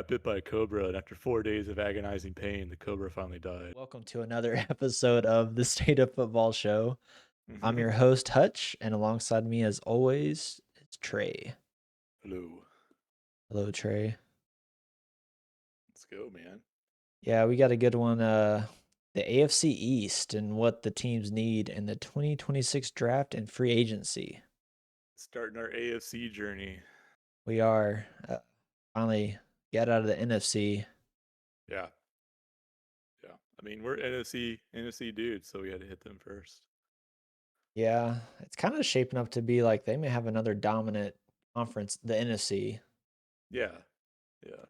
bit by a cobra, and after 4 days of agonizing pain, the cobra finally died. Welcome to another episode of the State of Football Show. I'm Mhm. your host, Hutch, and alongside me, as always, it's Trey. Hello. Hello, Trey. Let's go, man. Yeah, we got a good one. The AFC East and what the teams need in the 2026 draft and free agency. Starting our AFC journey. We are finally get out of the NFC. Yeah. Yeah. I mean, we're NFC dudes, so we had to hit them first. Yeah, it's kind of shaping up to be like they may have another dominant conference, the NFC. Yeah. Yeah.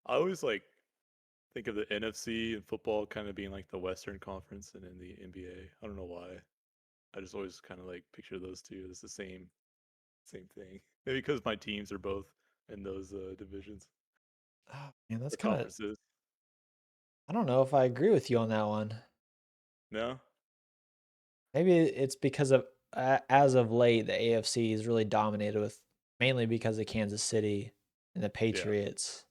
I always think of the NFC and football kind of being like the Western Conference and in the NBA. I don't know why. I just always kind of like picture those two as the same thing. Maybe because my teams are both in those divisions Oh, man, that's or kind of, conferences. I don't know if I agree with you on that one. No? Maybe it's because of as of late, the AFC is really dominated with mainly because of Kansas City and the Yeah. Patriots.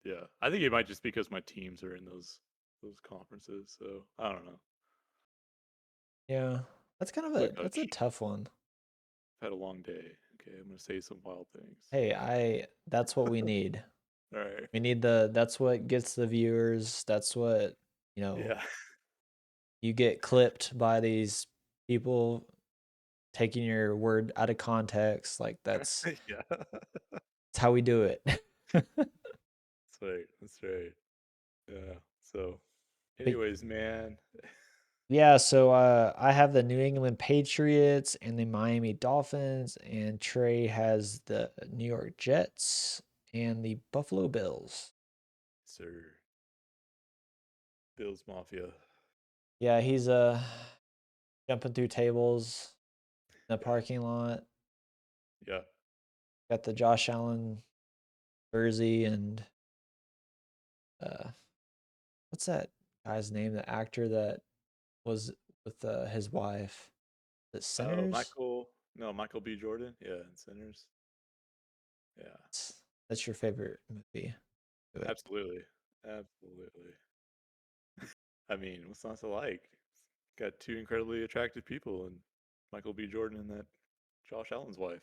Yeah, I think it might just because my teams are in those conferences. So I don't know. Yeah, that's kind of Look, that's a Hutch, tough one. I've had a long day. Okay, I'm gonna say some wild things. Hey, that's what we need. All right. We need that's what gets the viewers. That's what, you know, Yeah. you get clipped by these people taking your word out of context. Like Yeah. that's how we do it. That's right. That's right. Yeah. So, But anyways, man. yeah, so I have the New England Patriots and the Miami Dolphins, and Trey has the New York Jets and the Buffalo Bills. Sir, Bills Mafia. Yeah, he's jumping through tables in the Yeah. parking lot. Yeah. Got the Josh Allen jersey and uh what's that guy's name? The actor that was with his wife. The Oh, Sinners? Michael. No, Michael B. Jordan. Yeah, and Sinners. Yeah. That's your favorite movie. Do it. Absolutely. Absolutely. I mean, what's not to like? Got two incredibly attractive people, and Michael B. Jordan and that Josh Allen's wife.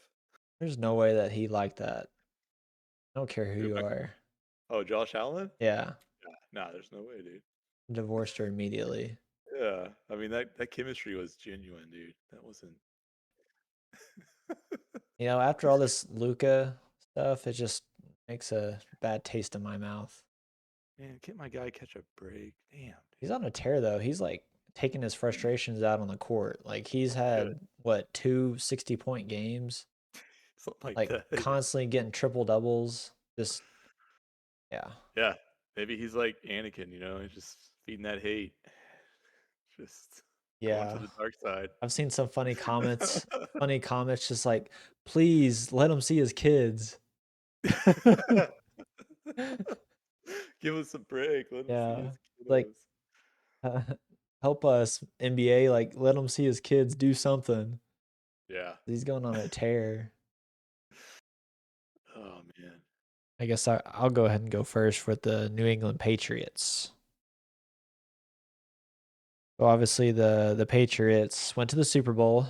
There's no way that he liked that. I don't care who Who? you are. Oh, Josh Allen? Yeah, Yeah, nah, there's no way, dude. divorced her immediately. Yeah, I mean that chemistry was genuine, dude. That wasn't. You know, after all this Luca stuff, it just makes a bad taste in my mouth. Man, can't my guy catch a break? Damn, He's on a tear though. He's like taking his frustrations out on the court. Like he's dude. Good. had what, 2 60-point games, Something like like that. Yeah. constantly getting triple doubles. Just yeah. Yeah. Maybe he's like Anakin, he's just feeding that hate. Just going to Yeah. the dark side. I've seen some funny comments just like, please let him see his kids. Give us a break. Let him see Yeah. his Like kiddos. help us, NBA. Like, let him see his kids do something. Yeah. He's going on a tear. Oh man. I guess I'll go ahead and go first with the New England Patriots. So obviously the Patriots went to the Super Bowl,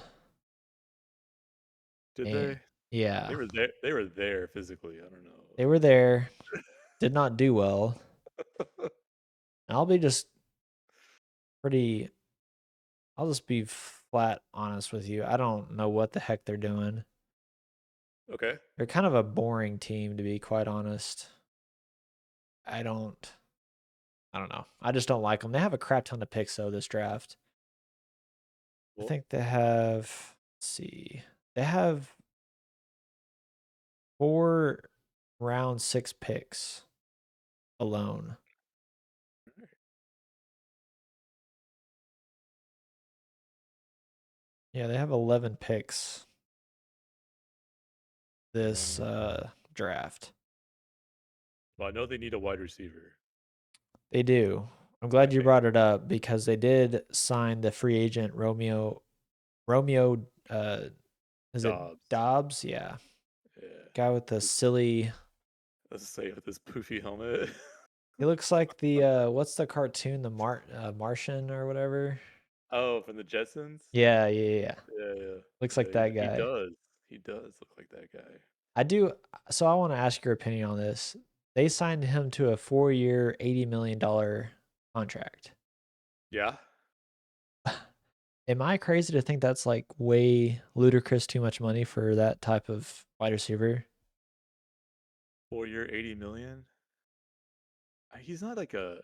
Did and they? They yeah, were there. They were there physically. I don't know. they were there, did not do well. I'll be just pretty. I'll just be flat honest with you. I don't know what the heck they're doing. Okay. They're kind of a boring team, to be quite honest. I don't. I don't know. I just don't like them. They have a crap ton of picks though this draft. I Well, think they have. Let's see. They have 4 round 6 picks alone. Yeah, they have 11 picks this draft. well, I know they need a wide receiver. They do. I'm glad you brought it up because they did sign the free agent Romeo is it Dobbs. Dobbs? Yeah. Yeah. Guy with the silly Let's say with this poofy helmet. He looks like the what's the cartoon, the Martian or whatever? Oh, from the Jetsons. Yeah, yeah, yeah. Yeah, yeah, Looks yeah. like that He guy. does. He does look like that guy. I do. So I want to ask your opinion on this. They signed him to a 4-year, $80 million contract. Yeah. Am I crazy to think that's like way ludicrous too much money for that type of wide receiver? 4 year, 80 million. He's not like a.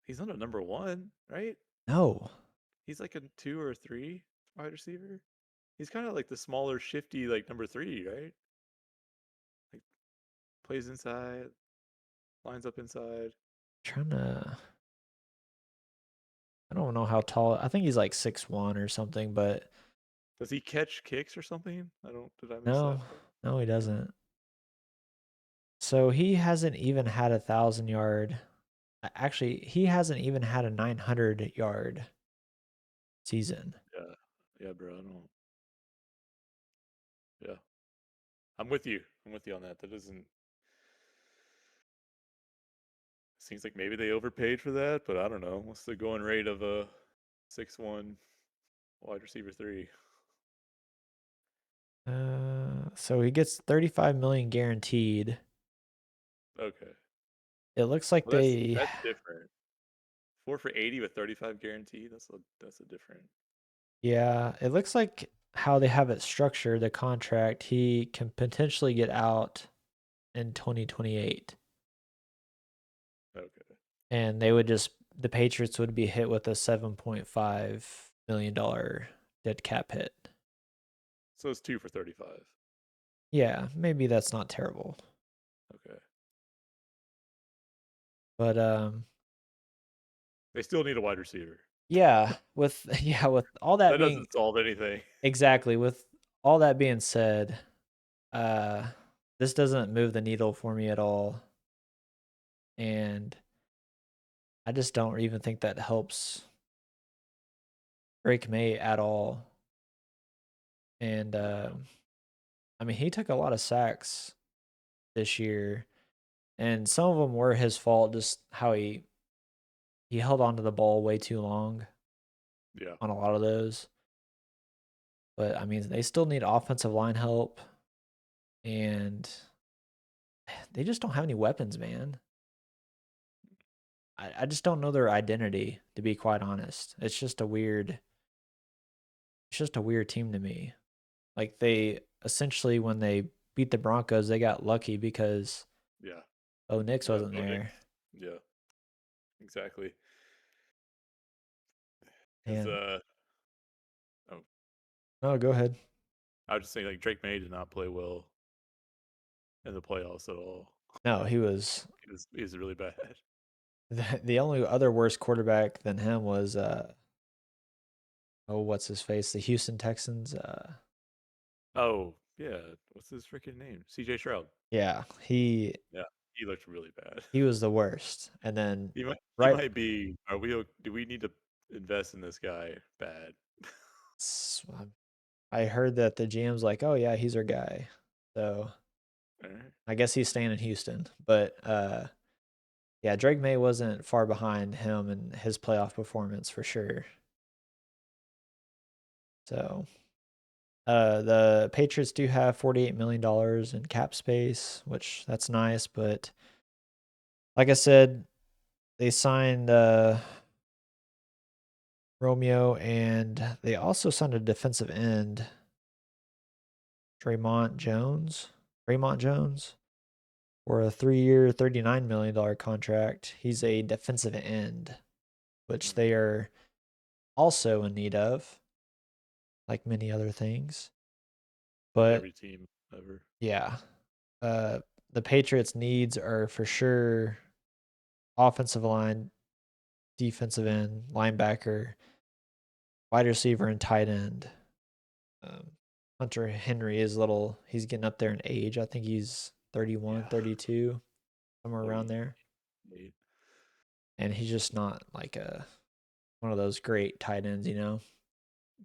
He's not a number one, right? No. He's like a 2 or 3 wide receiver. He's kind of like the smaller, shifty, like number three, right? Like plays inside, lines up inside. Trying to I don't know how tall. I think he's like 6'1" or something, but Does he catch kicks or something? I don't. Did I miss no. that part? No, he doesn't. So he hasn't even had 1,000 yard. Actually, he hasn't even had a 900 yard season. Yeah, yeah, bro. I don't. Yeah, I'm with you. I'm with you on that. That doesn't. Seems like maybe they overpaid for that, but I don't know. What's the going rate of a 6'1" wide receiver three? So he gets 35 million guaranteed. Okay. It looks like Well, that's they, that's different. 4 for 80 with 35 guaranteed. That's a different. yeah, it looks like how they have it structured, the contract, he can potentially get out in 2028. Okay. And they would just, the Patriots would be hit with a $7.5 million dead cap hit. So it's 2 for 35. Yeah, maybe that's not terrible. Okay. But They still need a wide receiver. yeah, with yeah, with all that That being doesn't solve anything. exactly, with all that being said, uh this doesn't move the needle for me at all. And I just don't even think that helps Drake May at all. And No. I mean, he took a lot of sacks this year, and some of them were his fault, just how he held onto the ball way too long Yeah. on a lot of those. But I mean, they still need offensive line help, and they just don't have any weapons, man. I just don't know their identity, to be quite honest. It's just a weird team to me. Like they essentially when they beat the Broncos, they got lucky because Yeah. Nix Yeah. wasn't Bo Nix. there. Yeah. Exactly. Because And oh, no, go ahead. I was just saying like Drake May did not play well in the playoffs at all. No, he was He was really bad. the only other worse quarterback than him was oh, what's his face? The Houston Texans. Oh yeah. What's his freaking name? C.J. Stroud. Yeah, Yeah. He looked really bad. he was the worst. And then He might. He right might be. Are we? Do we need to invest in this guy bad? I heard that the GM's like, "Oh yeah, he's our guy." So, All right. I guess he's staying in Houston. But yeah, Drake May wasn't far behind him in his playoff performance for sure. So, the Patriots do have $48 million in cap space, which that's nice, but like I said, they signed Romeo, and they also signed a defensive end, Draymond Jones. Draymond Jones for a 3-year, $39 million contract. He's a defensive end, which Mm. they are also in need of, like many other things. Like But every team ever. yeah, uh, the Patriots' needs are for sure offensive line, defensive end, linebacker, wide receiver, and tight end. Um, Hunter Henry is little, he's getting up there in age. I think he's 31, Yeah. 32, somewhere around 30. there. 8. And he's just not like one of those great tight ends, you know?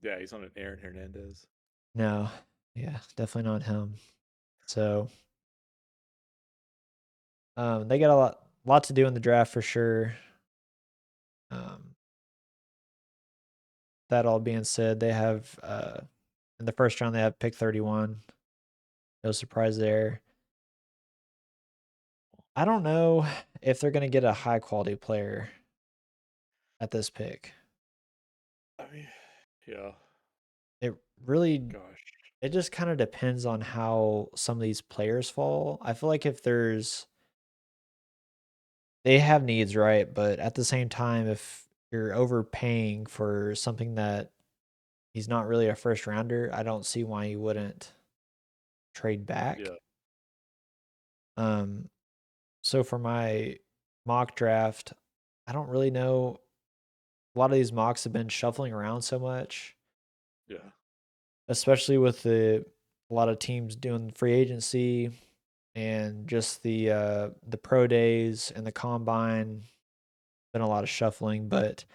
Yeah, he's on an Aaron Hernandez. No, yeah, definitely not him. So They got a lot to do in the draft for sure. Um, that all being said, they have in the first round they have pick 31. No surprise there. I don't know if they're going to get a high quality player at this pick. I mean, yeah. It really Gosh. it just kind of depends on how some of these players fall. I feel like if there's they have needs, right? But at the same time, if you're overpaying for something that he's not really a first rounder, I don't see why you wouldn't trade back. Yeah. Um, so for my mock draft, I don't really know. A lot of these mocks have been shuffling around so much, Yeah. especially with a lot of teams doing free agency and just the pro days and the combine. Been a lot of shuffling, but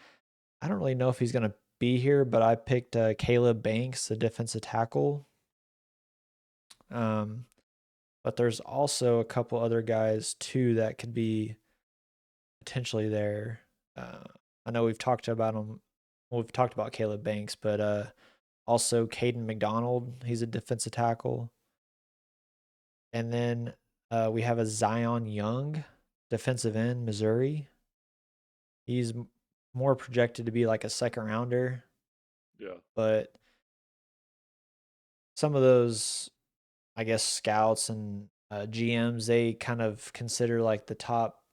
I don't really know if he's gonna be here. But I picked Caleb Banks, the defensive tackle. Um, but there's also a couple other guys too that could be potentially there. Uh, I know we've talked about him. Well, we've talked about Caleb Banks, but also Caden McDonald. He's a defensive tackle. And then we have a Zion Young, defensive end, Missouri. He's more projected to be like a second rounder, Yeah. but some of those, I guess, scouts and GMs, they kind of consider like the top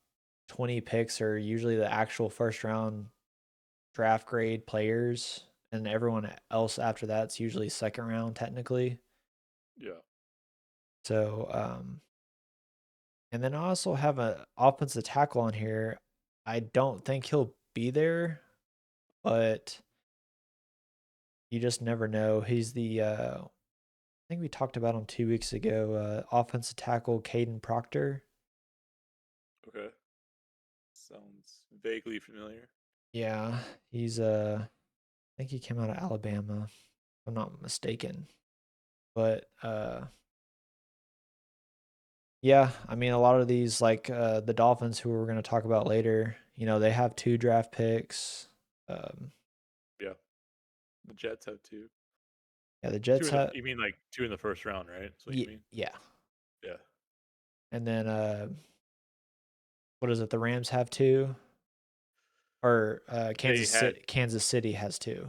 20 picks are usually the actual first round draft grade players, and everyone else after that's usually second round technically. Yeah. So, and then I also have an offensive tackle on here. I don't think he'll be there, but you just never know. He's the I think we talked about him 2 weeks ago. Offensive tackle Caden Proctor. Okay. Sounds vaguely familiar. Yeah, he's I think he came out of Alabama, if I'm not mistaken. But yeah, I mean a lot of these like the Dolphins who we're going to talk about later, they have 2 draft picks. Um Yeah. The Jets have two. yeah, the Two Jets in the. have You mean like two in the first round, right? That's what you yeah, mean. yeah. Yeah. And then what is it? The Rams have 2 or They had. Kansas City has 2.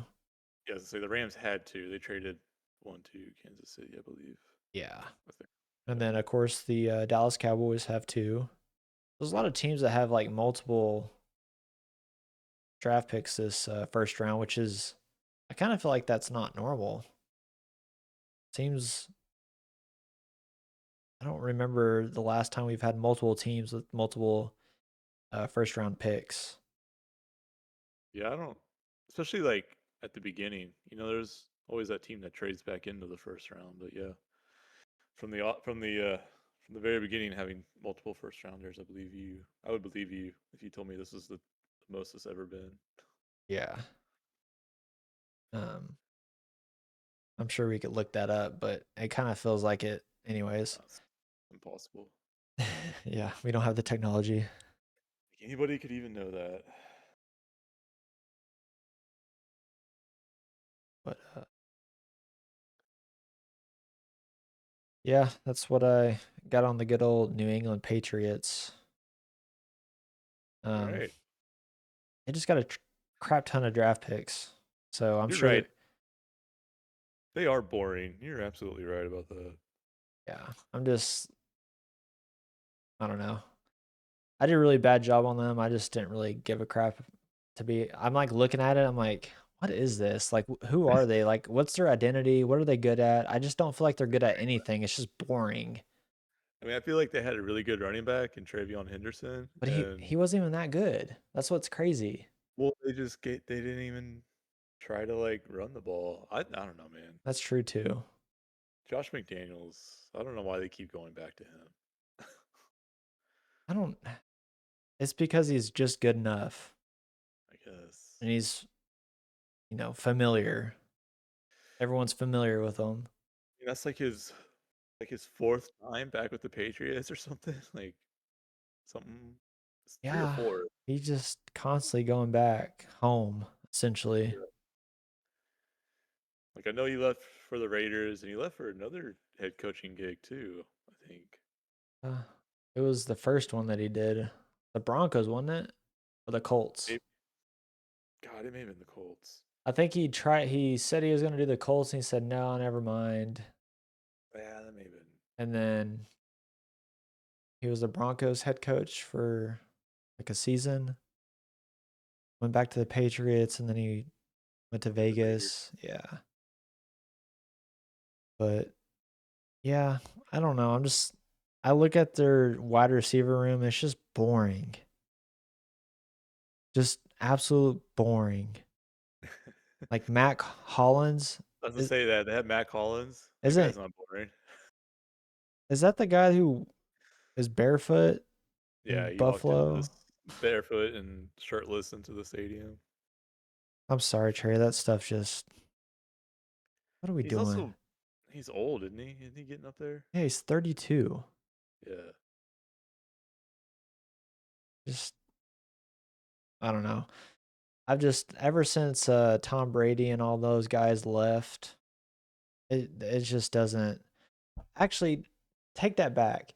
Yeah. So the Rams had two. They traded one to Kansas City, I believe. Yeah. I think. And Yeah. then of course the Dallas Cowboys have 2. There's a lot Yeah. of teams that have like multiple draft picks this first round, which is I kind of feel like that's not normal. Seems I don't remember the last time we've had multiple teams with multiple first round picks. Yeah. I don't. Especially like at the beginning. There's always that team that trades back into the first round. But yeah, from the very beginning, having multiple first rounders, I believe you. I would believe you if you told me this is the most it's ever been. Yeah. Um, I'm sure we could look that up, but it kind of feels like it anyways. That's impossible. Yeah, we don't have the technology. Anybody could even know that. But yeah, that's what I got on the good old New England Patriots. All Um, right. they just got a crap ton of draft picks, so I'm You're sure right. that They are boring. You're absolutely right about that. yeah, I don't know. I did a really bad job on them. I just didn't really give a crap to be. I'm like looking at it. I'm like, what is this? Like, who are they? Like, what's their identity? What are they good at? I just don't feel like they're good at anything. It's just boring. I mean, I feel like they had a really good running back in Travion Henderson, But and he wasn't even that good. That's what's crazy. well, they didn't even try to like run the ball. I don't know, man. That's true too. Josh McDaniels. I don't know why they keep going back to him. I don't. It's because he's just good enough, I guess. and he's familiar. Everyone's familiar with him. That's like his fourth time back with the Patriots or something. Like something. It's three or Yeah, four. he's just constantly going back home, essentially. Yeah. Like I know he left for the Raiders, and he left for another head coaching gig too. I think. Uh, it was the first one that he did. The Broncos, wasn't it? Or the Colts? Maybe, God, it may have been the Colts. I think he said he was going to do the Colts and he said, no, never mind. Yeah, that may have been. And then he was the Broncos head coach for like a season, went back to the Patriots, and then he went to And the Raiders. Vegas. Yeah. But yeah, I don't know. I look at their wide receiver room, it's just boring. Just absolute boring. Like Mac Hollins, I was gonna is say that they had Matt Collins. That isn't guy's not boring. is that the guy who is barefoot Yeah, in he walked into this Buffalo? barefoot and shirtless into the stadium. I'm sorry, Trey. That stuff just what are we He's doing? also he's old, isn't he? Isn't he getting up there? Yeah, he's 32. Yeah. Just I don't know. I've just ever since Tom Brady and all those guys left, it just doesn't actually take that back.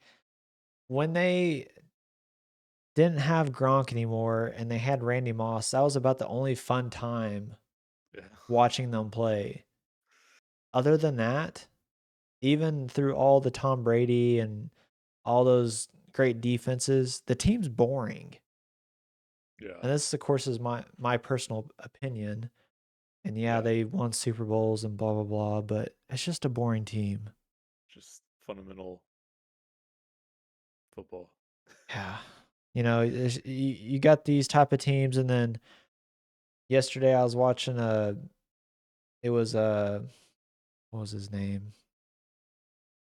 When they didn't have Gronk anymore and they had Randy Moss, that was about the only fun time Yeah. watching them play. Other than that, even through all the Tom Brady and all those great defenses, the team's boring. Yeah. And this, of course, is my personal opinion. And yeah, Yeah. they won Super Bowls and blah blah blah, but it's just a boring team. Just fundamental football. Yeah, you got these type of teams, and then yesterday I was watching it was what was his name?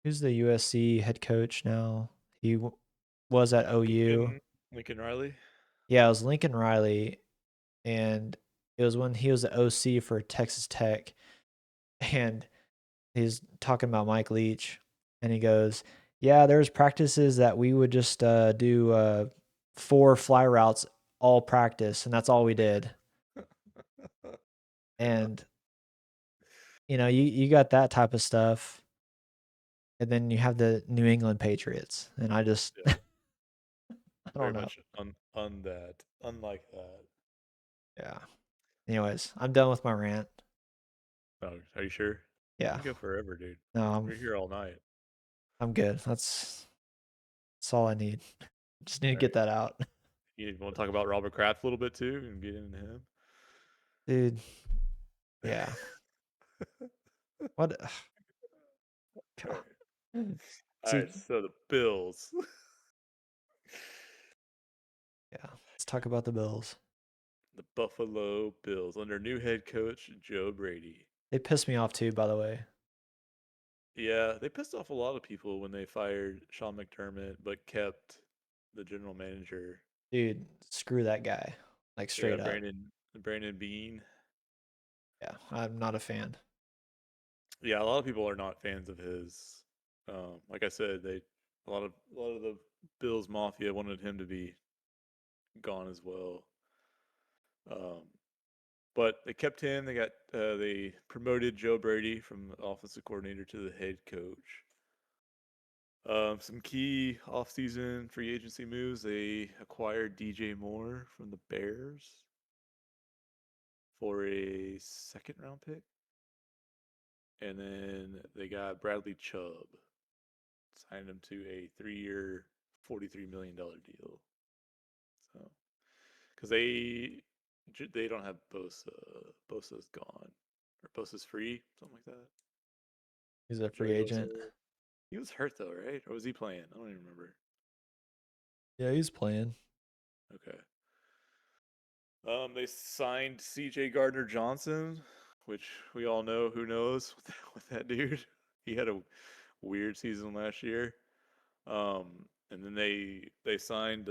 Who's the USC head coach now? Was at OU. Lincoln Riley. Yeah, it was Lincoln Riley, and it was when he was the OC for Texas Tech, and he's talking about Mike Leach, and he goes, "Yeah, there's practices that we would just do 4 fly routes all practice, and that's all we did." Yeah. And you got that type of stuff, and then you have the New England Patriots, and I just Yeah. I don't Very know. much un that. Unlike that. Yeah. Anyways, I'm done with my rant. Oh, are you sure? You Yeah. can go forever, dude. No, We're here all night. I'm good. That's all I need. Just need to All get right. that out. You want to talk about Robert Kraft a little bit too and get into him? Dude, yeah. What All right. God. All See, right. So the Bills. yeah. Let's talk about the Bills. The Buffalo Bills under new head coach Joe Brady. They pissed me off too, by the way. Yeah, they pissed off a lot of people when they fired Sean McDermott, but kept the general manager. Dude, screw that guy. Like Yeah, straight up. Brandon Bean. Yeah, I'm not a fan. Yeah, a lot of people are not fans of his. Like I said, a lot of the Bills Mafia wanted him to be gone as well. Um, but they kept him. They promoted Joe Brady from the offensive coordinator to the head coach. Some key offseason free agency moves. They acquired DJ Moore from the Bears for a second round pick. And then they got Bradley Chubb, signed him to a 3-year, $43 million deal. So, because they don't have Bosa. Bosa's gone. Or Bosa's free, something like that. He's a free Joey agent. Bosa. He was hurt though, right? Or was he playing? I don't even remember. Yeah, he's playing. Okay. They signed C.J. Gardner Johnson, which we all know who knows with that dude. He had a weird season last year. And then they signed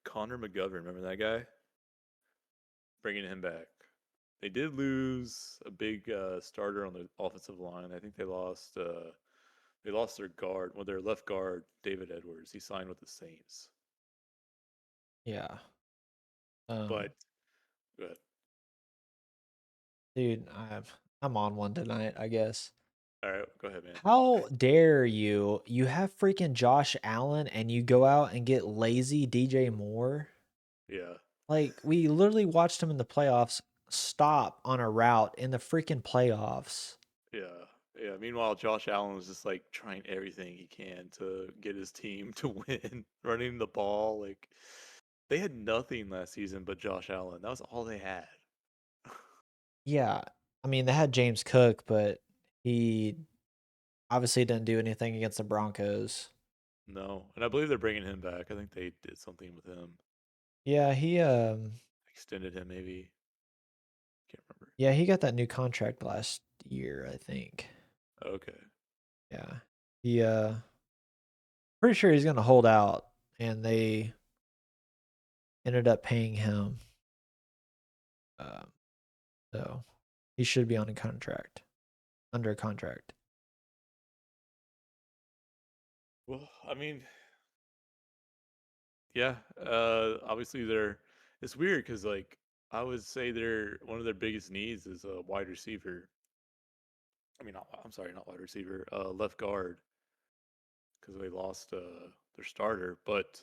Connor McGovern. Remember that guy? Bringing him back. They did lose a big starter on the offensive line. I think they lost their guard, well, their left guard, David Edwards. He signed with the Saints. Yeah. But Um, but dude, I'm on one tonight, I guess. all right, go ahead, man. How dare you? You have freaking Josh Allen and you go out and get lazy DJ Moore? Yeah, Like, we literally watched him in the playoffs stop on a route in the freaking playoffs. yeah, yeah. Meanwhile, Josh Allen was just like trying everything he can to get his team to win, running the ball. Like they had nothing last season but Josh Allen. That was all they had. Yeah. I mean, they had James Cook, but he obviously didn't do anything against the Broncos. No, and I believe they're bringing him back. I think they did something with him, Yeah, extended him maybe. Can't remember. yeah, he got that new contract last year, I think. Okay. Yeah. He pretty sure he's gonna hold out, and they ended up paying him. Um, so he should be on a contract, under contract. Well, I mean, yeah. Obviously they're. It's weird because like I would say they're one of their biggest needs is a wide receiver. I mean, I'm sorry, not wide receiver. Left guard because they lost their starter, but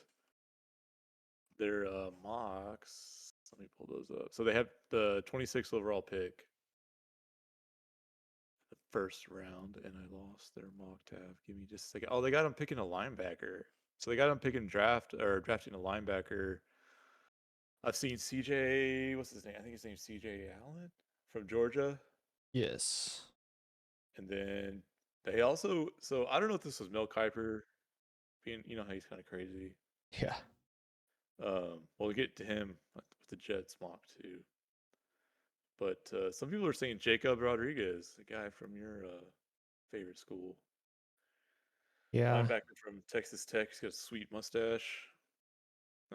their mocks. Let me pull those up. So they have the 26th overall pick, the first round, and I lost their mock tab. Give me just a second. Oh, they got him picking a linebacker. So they got him picking drafting a linebacker. I've seen CJ. What's his name? I think his name's CJ Allen from Georgia. Yes. And then they also. So I don't know if this was Mel Kiper being. You know how he's kind of crazy. Yeah. We'll get to him with the Jets mock too. But some people are saying Jacob Rodriguez, the guy from your favorite school, Yeah. linebacker from Texas Tech. He's got a sweet mustache.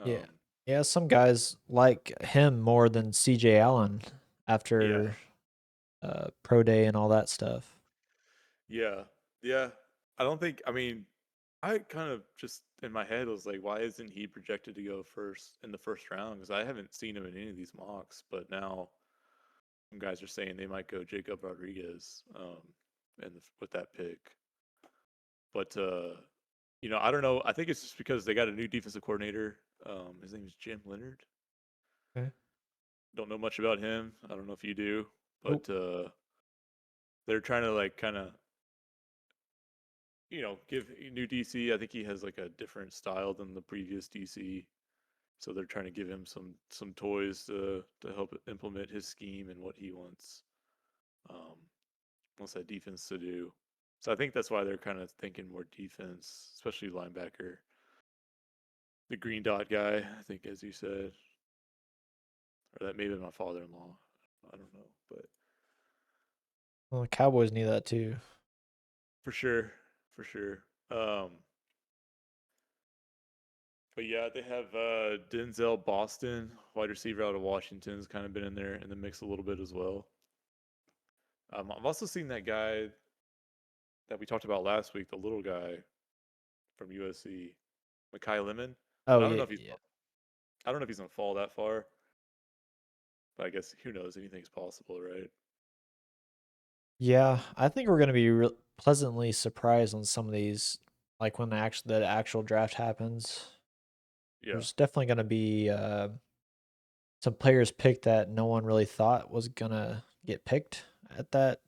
Yeah. Um, Yeah, some guys like him more than CJ Allen yeah, after pro day and all that stuff. yeah, yeah. I don't think. I mean, I kind of just in my head was like, why isn't he projected to go first in the first round? Because I haven't seen him in any of these mocks. But now some guys are saying they might go Jacob Rodriguez, and with that pick. But I don't know. I think it's just because they got a new defensive coordinator. His name is Jim Leonard. Okay. Don't know much about him. I don't know if you do, Nope. but they're trying to like kind of give new DC. I think he has like a different style than the previous DC, so they're trying to give him some toys to help implement his scheme and what he um, wants that defense to do. So I think that's why they're kind of thinking more defense, especially linebacker. The green dot guy, I think, as you said, or that may have been my father-in-law. I don't know, but Well, the Cowboys need that too. for sure, for sure. Um, but yeah, they have Denzel Boston, wide receiver out of Washington's kind of been in there in the mix a little bit as well. I've also seen that guy that we talked about last week, the little guy from USC, Makai Lemon. Oh But yeah, yeah. I don't know if he's gonna fall that far. But I guess who knows? Anything's possible, right? Yeah, I think we're gonna be pleasantly surprised on some of these, like when the actual draft happens. Yeah, There's definitely gonna be some players picked that no one really thought was gonna get picked at that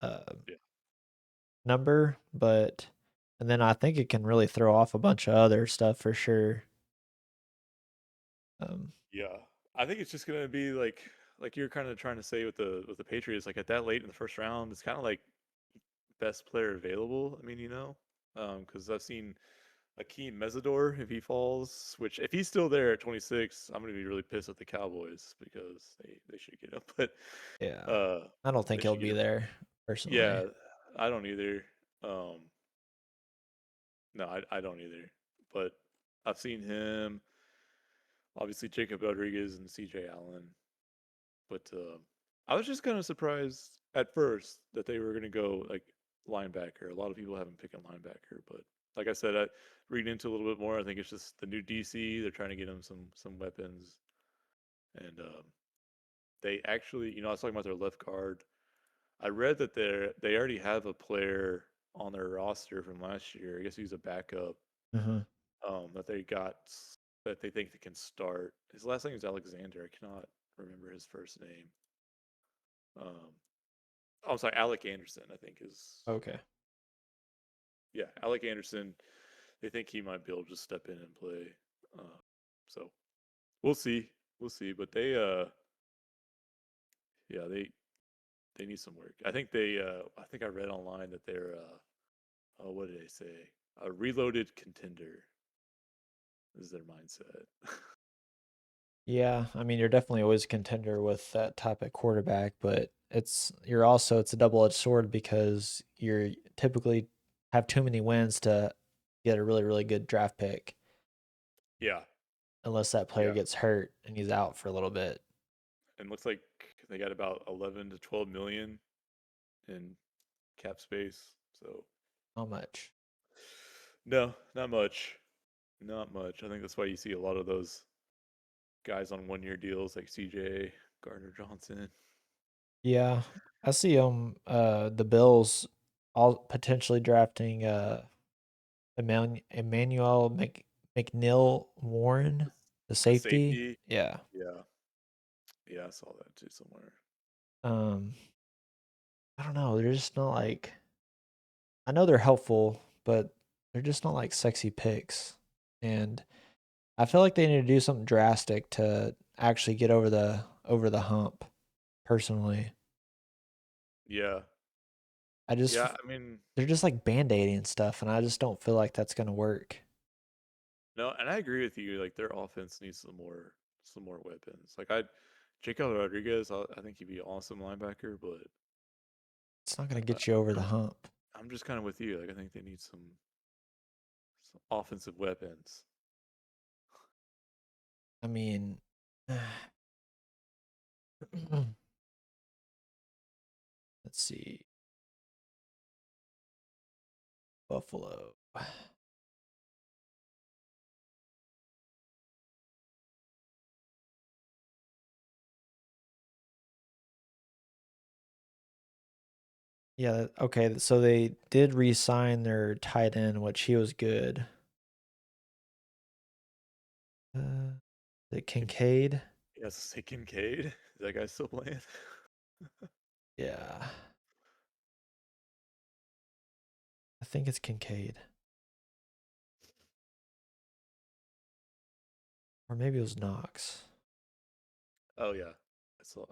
uh, yeah, number, but and then I think it can really throw off a bunch of other stuff for sure. Um, yeah. I think it's just gonna be like you're kind of trying to say with the Patriots, like at that late in the first round, it's kind of like best player available. I mean, because I've seen Akeem Mesidor if he falls, which if he's still there at 26, I'm gonna be really pissed at the Cowboys because they should get him, but yeah, uh, I don't they think he'll should get be him. there personally. Yeah, I don't either. Um, no, I don't either. But I've seen him, obviously Jacob Rodriguez and C.J. Allen, but I was just kind of surprised at first that they were gonna go like linebacker. A lot of people haven't picked a linebacker, but like I said, I read into a little bit more. I think it's just the new DC. They're trying to get him some weapons, and they actually, I was talking about their left guard. I read that they already have a player on their roster from last year. I guess he's a backup. Uh-huh. That they got that they think they can start. His last name is Alexander. I cannot remember his first name. Um, oh, I'm sorry, Alec Anderson. I think is Okay. yeah, Alec Anderson. They think he might be able to just step in and play. So we'll see, we'll see. But yeah, they need some work. I think I read online that they're, oh, what did they say? A reloaded contender is their mindset. Yeah, I mean, you're definitely always a contender with that type of quarterback, but it's a double-edged sword because you're typically have too many wins to get a really, really good draft pick Yeah, unless that player yeah, gets hurt and he's out for a little bit. and looks like they got about 11 to 12 million in cap space. So How much? no, not much, not much. I think that's why you see a lot of those guys on 1 year deals like CJ Gardner Johnson. Yeah, I see the Bills all potentially drafting Emmanuel McNeil Warren, the The safety. safety, Yeah. yeah, yeah, I saw that too somewhere. Um, I don't know. They're just not like I know they're helpful, but they're just not like sexy picks. And I feel like they need to do something drastic to actually get over the hump, personally. Yeah, I just yeah. I mean, they're just like band-aiding stuff, and I just don't feel like that's gonna work. no, and I agree with you. Like their offense needs some more weapons. Like Jacob Rodriguez, I think he'd be an awesome linebacker, but It's not gonna uh, get you over the I'm hump. I'm just kind of with you. Like I think they need some offensive weapons. I mean, let's see. Buffalo. Yeah, okay, so they did re-sign their tight end, which he was good. The Can Kincaid? yes, say Kincaid? Is that guy still playing? Yeah, I think it's Kincaid. Or maybe it was Knox. Oh yeah, I saw.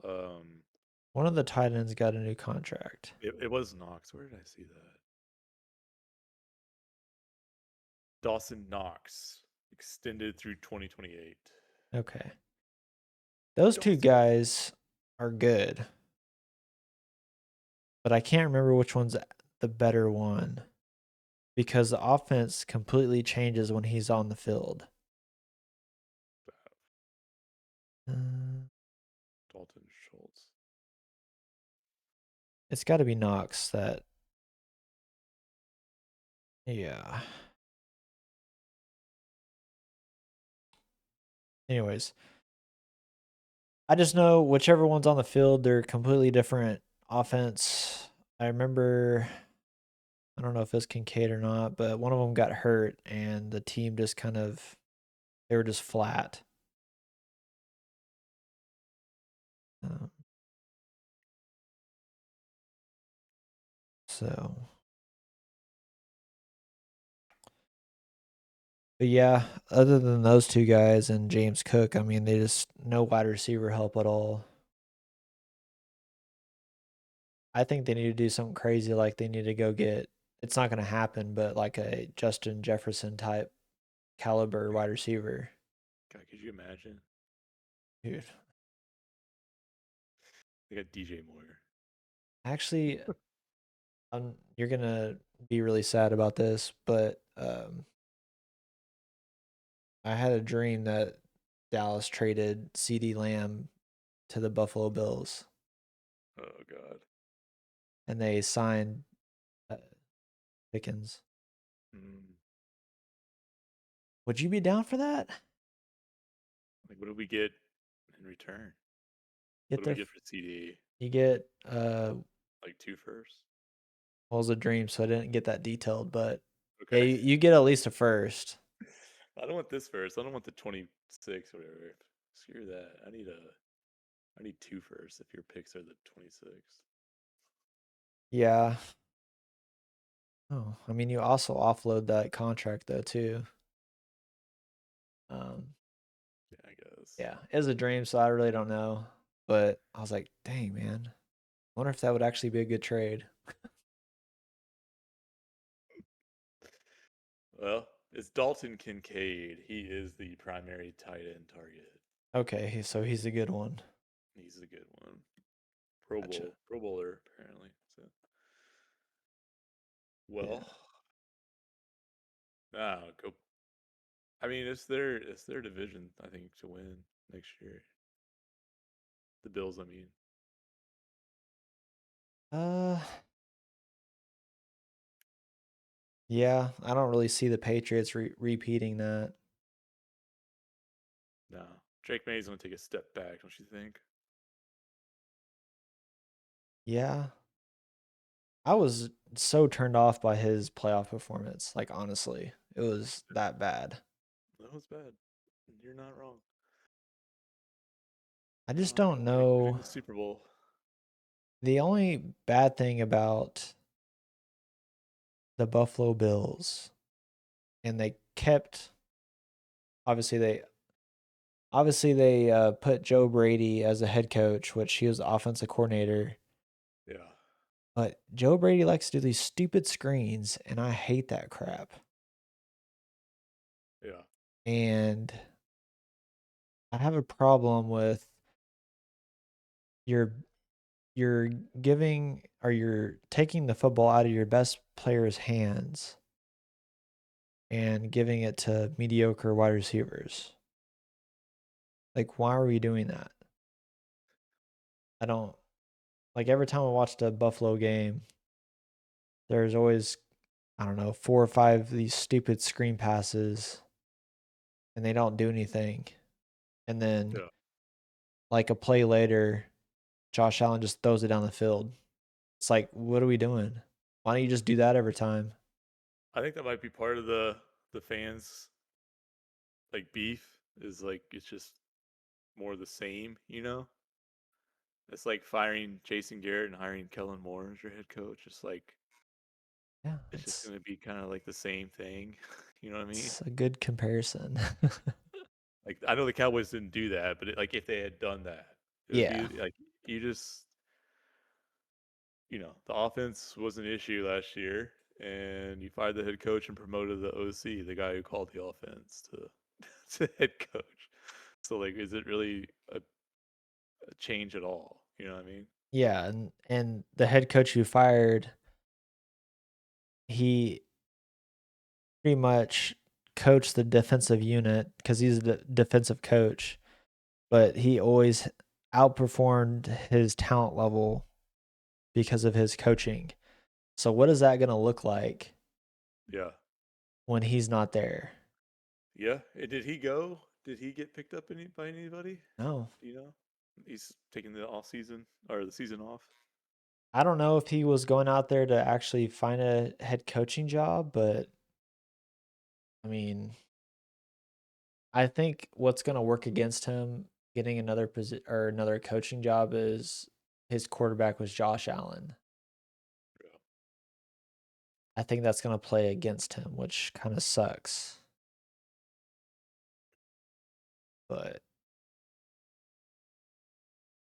One of the tight ends got a new contract. It was Knox. Where did I see that? Dawson Knox extended through 2028. Okay. Those two Dawson. guys are good, but I can't remember which one's the better one because the offense completely changes when he's on the field. Uh, Dalton Schultz. it's got to be Knox that, yeah. Anyways, I just know whichever one's on the field, they're completely different offense. I remember, I don't know if it's Kincaid or not, but one of them got hurt and the team just kind of, they were just flat. Um, so, but yeah, other than those two guys and James Cook, I mean, they just no wide receiver help at all. I think they need to do something crazy, like they need to go get. It's not going to happen, but like a Justin Jefferson type caliber wide receiver, God, could you imagine? dude. They got DJ Moore. Actually, you're gonna be really sad about this, but I had a dream that Dallas traded CD Lamb to the Buffalo Bills, Oh God. and they signed uh, Pickens. Mm. Would you be down for that? Like, what do we get in return? Get What do we their get for CD? you get Like two firsts? well, it was a dream, so I didn't get that detailed, but yeah, Okay. you get at least a first. I don't want this first. I don't want the 26 or whatever. Screw that. I need two firsts if your picks are the 26. Yeah. Oh, I mean, you also offload that contract though too. Um, Yeah, I guess. yeah, it was a dream, so I really don't know. But I was like, dang man, wonder if that would actually be a good trade. Well, it's Dalton Kincaid. He is the primary tight end target. Okay, so he's a good one. He's a good one. Gotcha. Pro Bowler apparently. So, Yeah. well, go. I mean, it's their division. I think to win next year. The Bills. I mean, Uh, yeah, I don't really see the Patriots repeating that. no. Drake May's gonna take a step back, don't you think? Yeah, I was so turned off by his playoff performance. Like honestly, it was that bad. That was bad. You're not wrong. I You're just not don't wrong. We're in know. the Super Bowl. The only bad thing about the Buffalo Bills, and they kept obviously they put Joe Brady as a head coach, which he was the offensive coordinator. Yeah, But Joe Brady likes to do these stupid screens, and I hate that crap. yeah, And I have a problem with your you're giving or you're taking the football out of your best player's hands and giving it to mediocre wide receivers. Like, why are we doing that? I don't like every time I watched a Buffalo game, there's always, I don't know, four or five of these stupid screen passes and they don't do anything. And then, yeah. like a play later, Josh Allen just throws it down the field. It's like, what are we doing? Why don't you just do that every time? I think that might be part of the fans like beef is like it's just more the same, you know? It's like firing Jason Garrett and hiring Kellen Moore as your head coach. It's like Yeah, it's just gonna be kind of like the same thing. You know what I mean? it's a good comparison. Like I know the Cowboys didn't do that, but like if they had done that, it would Yeah. be like you just the offense was an issue last year, and you fired the head coach and promoted the OC, the guy who called the offense, to to head coach. So like, is it really a change at all? You know what I mean? Yeah, and the head coach who fired, he pretty much coached the defensive unit because he's the defensive coach, but he always outperformed his talent level because of his coaching. So what is that going to look like Yeah, when he's not there? yeah. Did he go? Did he get picked up by anybody? No. Do you know? He's taking the off season or the season off. I don't know if he was going out there to actually find a head coaching job, but I mean, I think what's going to work against him getting another position or another coaching job is his quarterback was Josh Allen. Yeah. I think that's going to play against him, which kind of sucks. But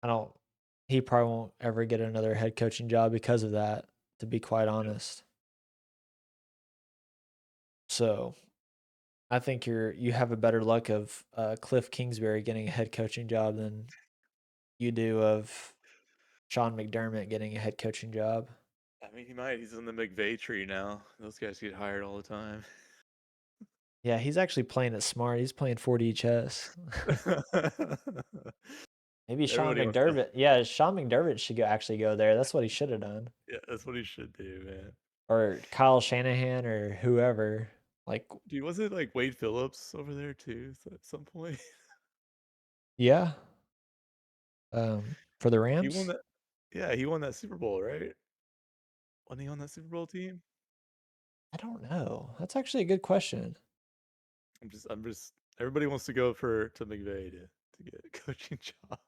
I don't he probably won't ever get another head coaching job because of that, to be quite Yeah. honest. So, I think you have a better luck of Cliff Kingsbury getting a head coaching job than you do of Sean McDermott getting a head coaching job. I mean, he might. He's in the McVay tree now. Those guys get hired all the time. Yeah, he's actually playing it smart. He's playing 4D chess. Maybe Sean Everybody wants to. McDermott. Yeah, Sean McDermott should actually go there. That's what he should have done. Yeah, that's what he should do, man. Or Kyle Shanahan or whoever. Like, Dude, was it like Wade Phillips over there too at some point? yeah, for the He won Rams? that. Yeah, he won that Super Bowl, right? Wasn't he on that Super Bowl team? I don't know. That's actually a good question. I'm just. Everybody wants to go to McVay to get a coaching job.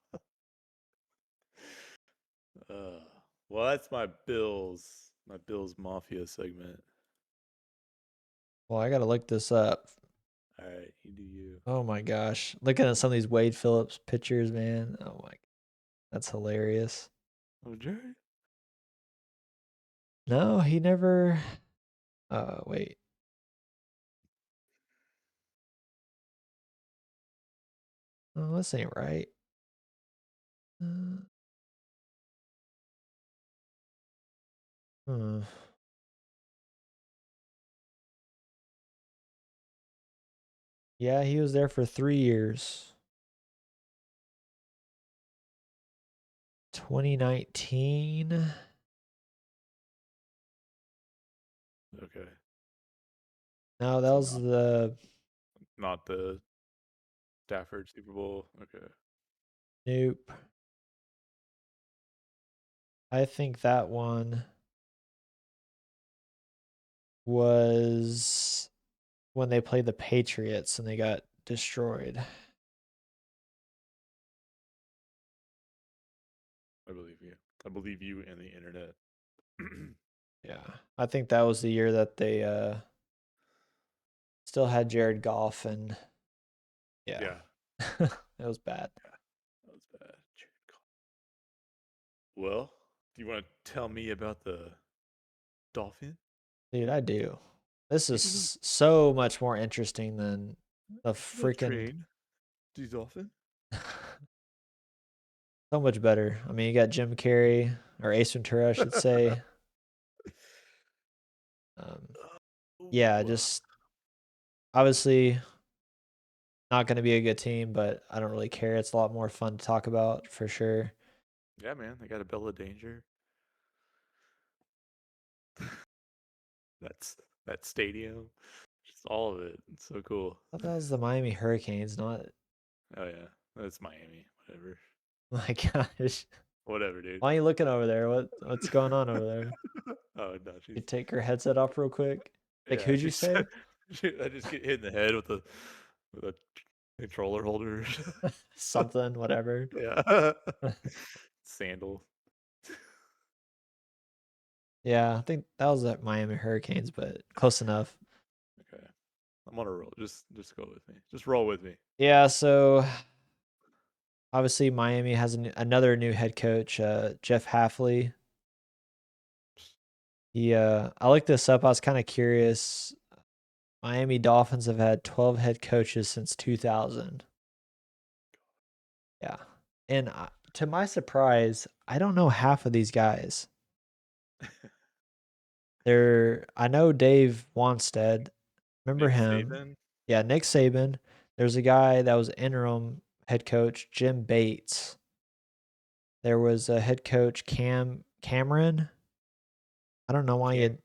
Uh, well, that's my Bills Mafia segment. Well, I gotta look this up. All right, you do you. Oh my gosh. Looking at some of these Wade Phillips pictures, man. Oh my, that's hilarious. Oh, Jerry. No, he never. Wait. Oh, this ain't right. Uh, hmm. Yeah, he was there for 3 years. 2019. Okay, No, that so was the not the Stafford Super Bowl. Okay. nope. I think that one was when they played the Patriots and they got destroyed. I believe you. I believe you and the internet. Yeah. I think that was the year that they still had Jared Goff and yeah. Yeah, It was bad. yeah, that was bad. Well, do you want to tell me about the Dolphin? Dude, I do. This You can is so much more interesting than the not freaking train the Dolphin. so much better. I mean, you got Jim Carrey or Ace Ventura, I should say. Um, yeah, Ooh. just obviously not going to be a good team, but I don't really care. It's a lot more fun to talk about for sure. Yeah, man, they got a Bella Danger. That's that stadium, just all of it. It's so cool. I thought that was the Miami Hurricanes, not Oh yeah, that's Miami. Whatever, my gosh. whatever, dude. Why are you looking over there? What's going on over there? Oh no, You she's take her headset off real quick. Like, yeah, who'd you she's. say? I just get hit in the head with a controller holder. Something, whatever. Yeah, sandal. Yeah, I think that was at Miami Hurricanes, but close enough. Okay, I'm on a roll. Just go with me. Just roll with me. Yeah, so obviously Miami has another new head coach, Jeff Halfley. I looked this up. I was kind of curious. Miami Dolphins have had 12 head coaches since 2000. Yeah. And to my surprise, I don't know half of these guys. I know Dave Wanstead. Remember Nick him? Saban. Yeah, Nick Saban. There's a guy that was interim head coach, Jim Bates. There was a head coach, Cameron. I don't know why Cam you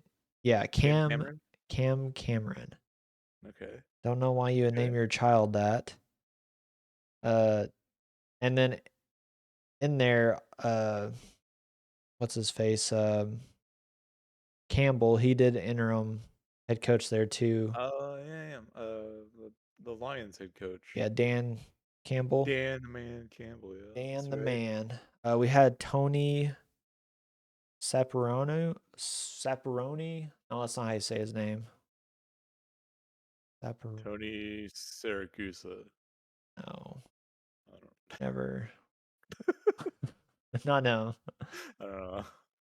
yeah, Cam Cameron. Cam Cameron. Okay. Don't know why you would Okay. name your child that. Uh and then in there, what's his face? Campbell, he did interim head coach there too. Yeah, yeah. The Lions head coach, Yeah, Dan Campbell. Dan the Man Campbell. Yeah, Dan that's the right. man. We had Tony Saparoni. No, that's not how you say his name. Sapar. Tony Siragusa. No, I don't. never. Not no. I don't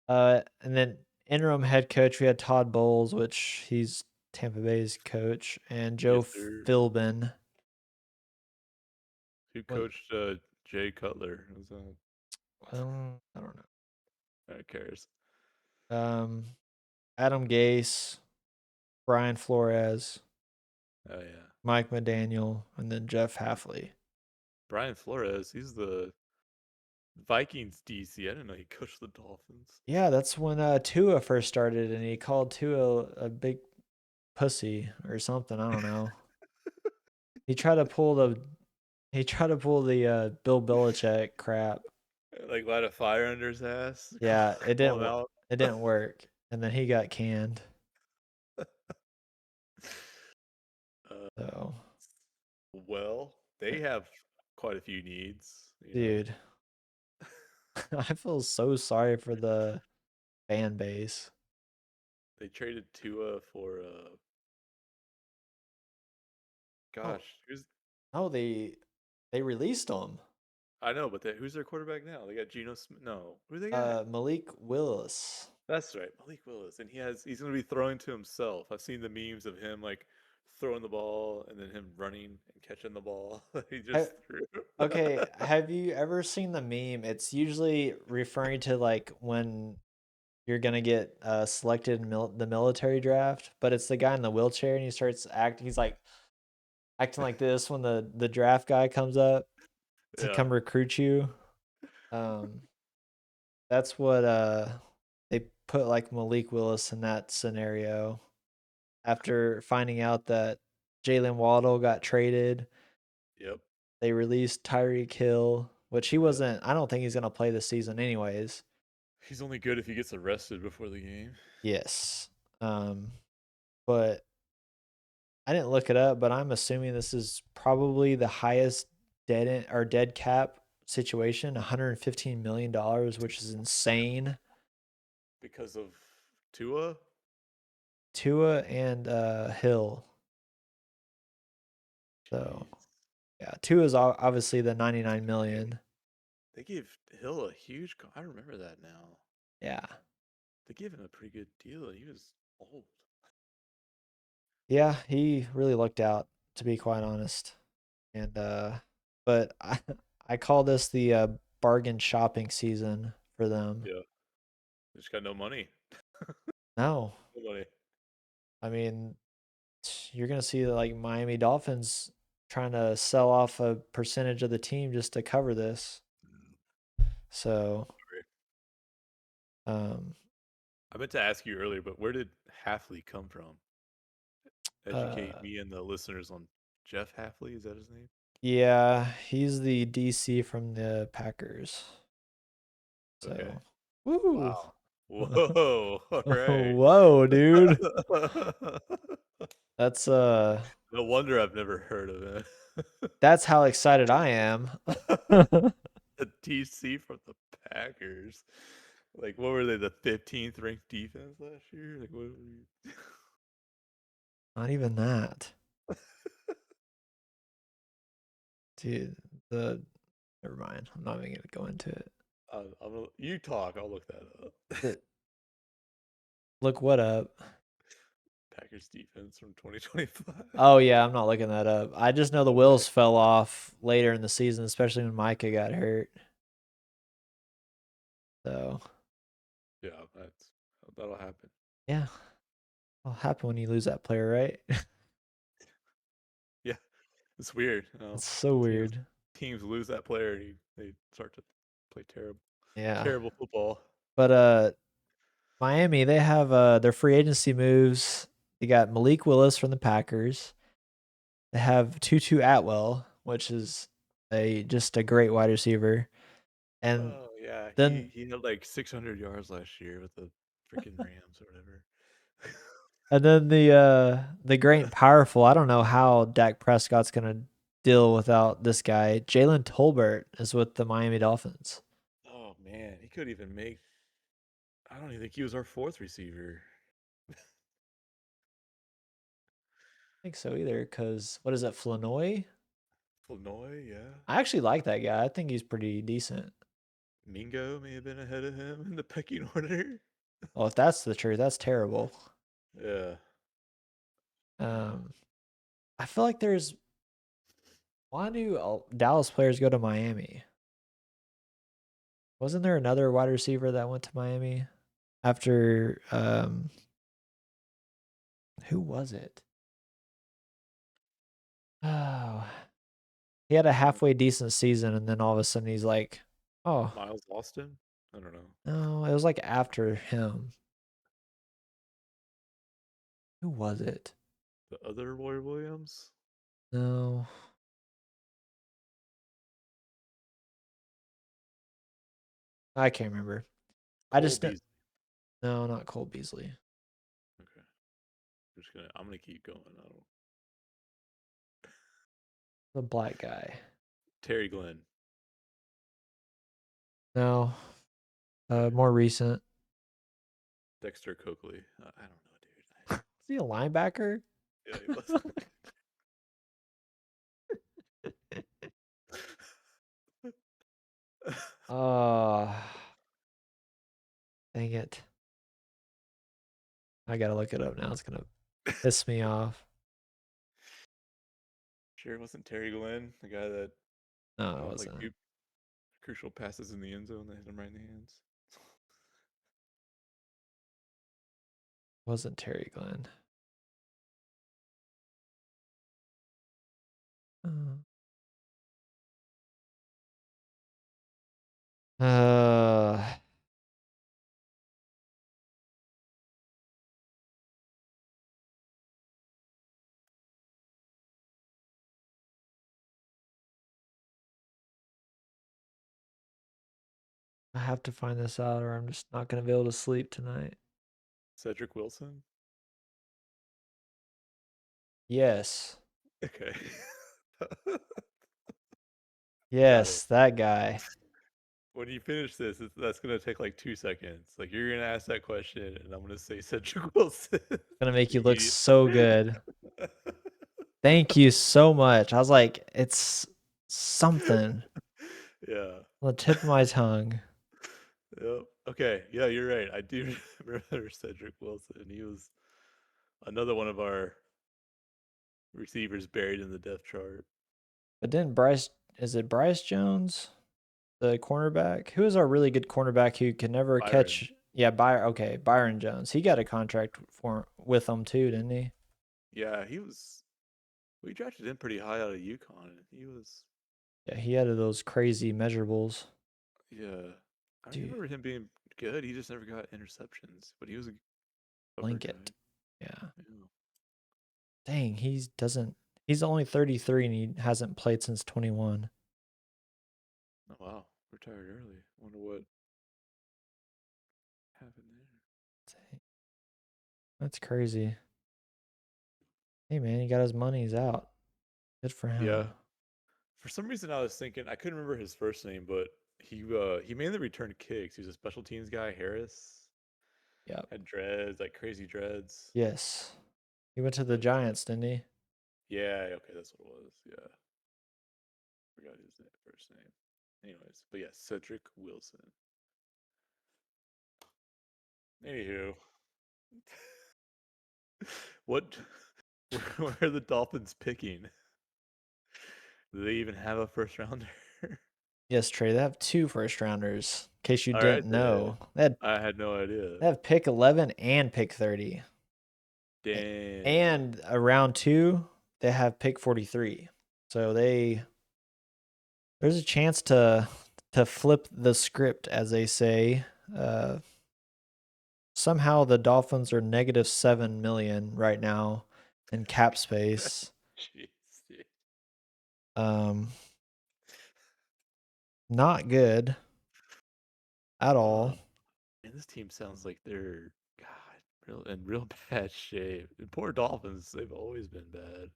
know. And then interim head coach, we had Todd Bowles, which he's Tampa Bay's coach, and Joe Yes, sir. Philbin. Who What? coached Jay Cutler? Was Well, I don't who cares? know. Adam Gase, Brian Flores, Oh yeah, Mike McDaniel, and then Jeff Halfley. Brian Flores. He's the Vikings DC. I didn't know he coached the Dolphins. Yeah, that's when Tua first started, and he called Tua a big. pussy or something. I don't know. He tried to pull the Bill Belichick crap. Like light a fire under his ass, Yeah, call him out. it didn't work, and then he got canned. Uh, So, well, they have quite a few needs, you know. dude, I feel so sorry for the fan base. They traded Tua for Oh, gosh, who's no, they released him. I know, but who's their quarterback now? They got Geno Smith. No, who they got? Malik Willis. That's right, Malik Willis, and he's going to be throwing to himself. I've seen the memes of him like throwing the ball and then him running and catching the ball. He Ha- just threw. Okay, have you ever seen the meme? It's usually referring to like when you're gonna get selected in the military draft, but it's the guy in the wheelchair and he starts acting. He's like acting like this when the draft guy comes up to Yeah. come recruit you. Um, that's what they put like Malik Willis in that scenario after finding out that Jalen Waddle got traded. Yep. They released Tyreek Hill, which he Yeah. wasn't. I don't think he's gonna play this season, anyways. He's only good if he gets arrested before the game. Yes, but I didn't look it up, but I'm assuming this is probably the highest dead cap situation, $115 million, which is insane. Because of Tua. Tua and Hill. So Jeez. yeah, Tua is obviously the 99 Dang. million. They gave Hill a huge. I remember that now. Yeah, They gave him a pretty good deal. He was old. yeah, he really looked out, to be quite honest. And but I call this the bargain shopping season for them. Yeah. They just got no money. No, No money. I mean, you're gonna see like Miami Dolphins trying to sell off a percentage of the team just to cover this. So, um, I meant to ask you earlier, but where did Halfley come from? Educate uh, me and the listeners on Jeff Halfley. Is that his name? yeah, he's the DC from the Packers. Okay. So, woo, Wow. Whoa. All right. whoa, dude, that's No wonder I've never heard of it. that's how excited I am. A DC from the Packers. Like, what were they? The 15th ranked defense last year? Like, what? Not even that, dude. The Never mind. I'm not even gonna go into it. You talk. I'll look that up. The, look what up. Packers defense from 2025. Oh yeah, I'm not looking that up. I just know the Okay. wheels fell off later in the season, especially when Micah got hurt. So Yeah, that'll happen. yeah, it'll happen when you lose that player, right? Yeah, it's weird. It's so Teams weird. teams lose that player and they start to play Yeah, terrible football. but Miami, they have their free agency moves. They got Malik Willis from the Packers. They have Tutu Atwell, which is a just a great wide receiver, and Oh yeah, then he had like 600 yards last year with the freaking Rams or whatever. the great and powerful. I don't know how Dak Prescott's gonna deal without this guy. Jalen Tolbert is with the Miami Dolphins. Oh man, he could even make. I don't even think he was our fourth receiver. I think so either, because what is it, Flanoy? Illinois, yeah. I actually like that guy. I think he's pretty decent. Mingo may have been ahead of him in the pecking order. Well, if that's the truth, that's terrible. Yeah. Um, I feel like there's why do Dallas players go to Miami? Wasn't there another wide receiver that went to Miami after who was it? Oh, he had a halfway decent season, and then all of a sudden he's like, "Oh, Miles Austin? I don't know. no!" It was like after him. Who was it? The other Roy Williams? No. I can't remember. I Cole just Beasley. no, not Cole Beasley. Okay. I'm gonna keep going. I don't The black guy. Terry Glenn. No. Okay. More recent. Dexter Coakley. I don't know, Is he a linebacker? dude. Yeah, he was. Oh, dang it. I gotta look it up now. It's gonna piss me off. Sure, it wasn't Terry Glenn, the guy that No, it caught like wasn't. two crucial passes in the end zone that hit him right in the hands. It wasn't Terry Glenn. Uh, I have to find this out or I'm just not gonna be able to sleep tonight. Cedric Wilson. Yes. Okay. Got it. Yes, that guy. When you finish this, that's gonna take like 2 seconds. Like you're gonna ask that question, and I'm gonna say Cedric Wilson Gonna make you look immediately. so good. Thank you so much. I was like, it's something Yeah. on the tip of my tongue. Yep. Okay. Yeah, you're right. I do remember Cedric Wilson. He was another one of our receivers buried in the depth chart. But didn't is it Bryce Jones, the cornerback? Who is our really good cornerback who can never Byron. catch? Yeah, Byron Jones. He got a contract with them too, didn't he? Yeah, he was. We drafted him pretty high out of UConn. He was. Yeah, he had those crazy measurables. Yeah, I Dude, remember him being good. He just never got interceptions, but he was a cover blanket. guy. Yeah. Yeah. Dang, he's only 33 and he hasn't played since 21. Oh wow, retired early. Wonder what happened there. Dang, that's crazy. Hey man, he got his money, he's out. Good for Yeah. him. For some reason, I was thinking I couldn't remember his first name, but he mainly returned kicks. He was a special teams guy. Harris Yep. had dreads, like crazy dreads. Yes. He went to the But Giants, didn't he? yeah, okay, that's what it was. Yeah, forgot his first name. Anyways, but yeah, Cedric Wilson. Anywho, what? Where are the Dolphins picking? Do they even have a first rounder? Yes, Trey. They have two first rounders. In case you All right, didn't then. know, I had no idea. they have pick 11 and pick 30, Damn. and around two they have pick 43. So there's a chance to flip the script, as they say. Uh, Somehow the Dolphins are -7 million right now in cap space. Jeez, dude. Um, Not good at Uh, all. and this team sounds like they're God, real bad shape. And poor Dolphins, they've always been bad.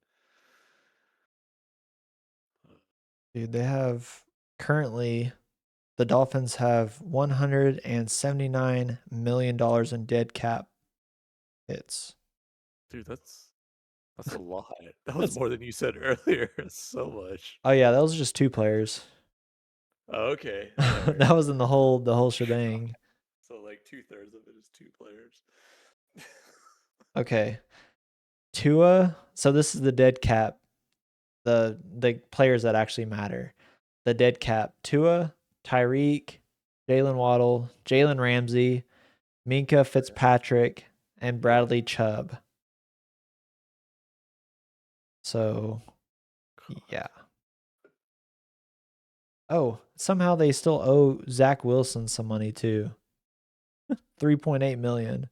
Uh, Dude, currently the Dolphins have $179 million in dead cap hits. dude, that's a lot. That was That's more than you said earlier. So much. Oh yeah, that was just two players. Oh, okay, sorry. That wasn't the whole shebang. So like 2/3 of it is two players. Okay. Tua, so this is the dead cap, the players that actually matter. The dead cap: Tua, Tyreek, Jalen Waddle, Jalen Ramsey, Minka Okay. Fitzpatrick, and Yeah. Bradley Chubb. So yeah. God. Oh, somehow they still owe Zach Wilson some money too. 3.8 million.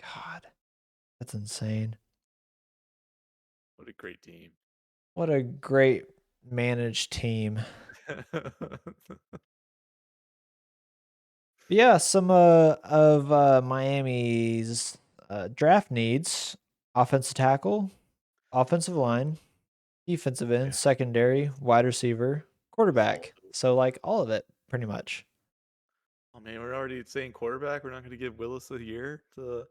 God, God, that's insane. What a great team. What a great managed team. But yeah, some of Miami's draft needs: offensive tackle, offensive line, defensive end, Yeah, secondary, wide receiver, all quarterback. of it. So like all of it, pretty much. Oh man, we're already saying quarterback. We're not going to give Willis a year to.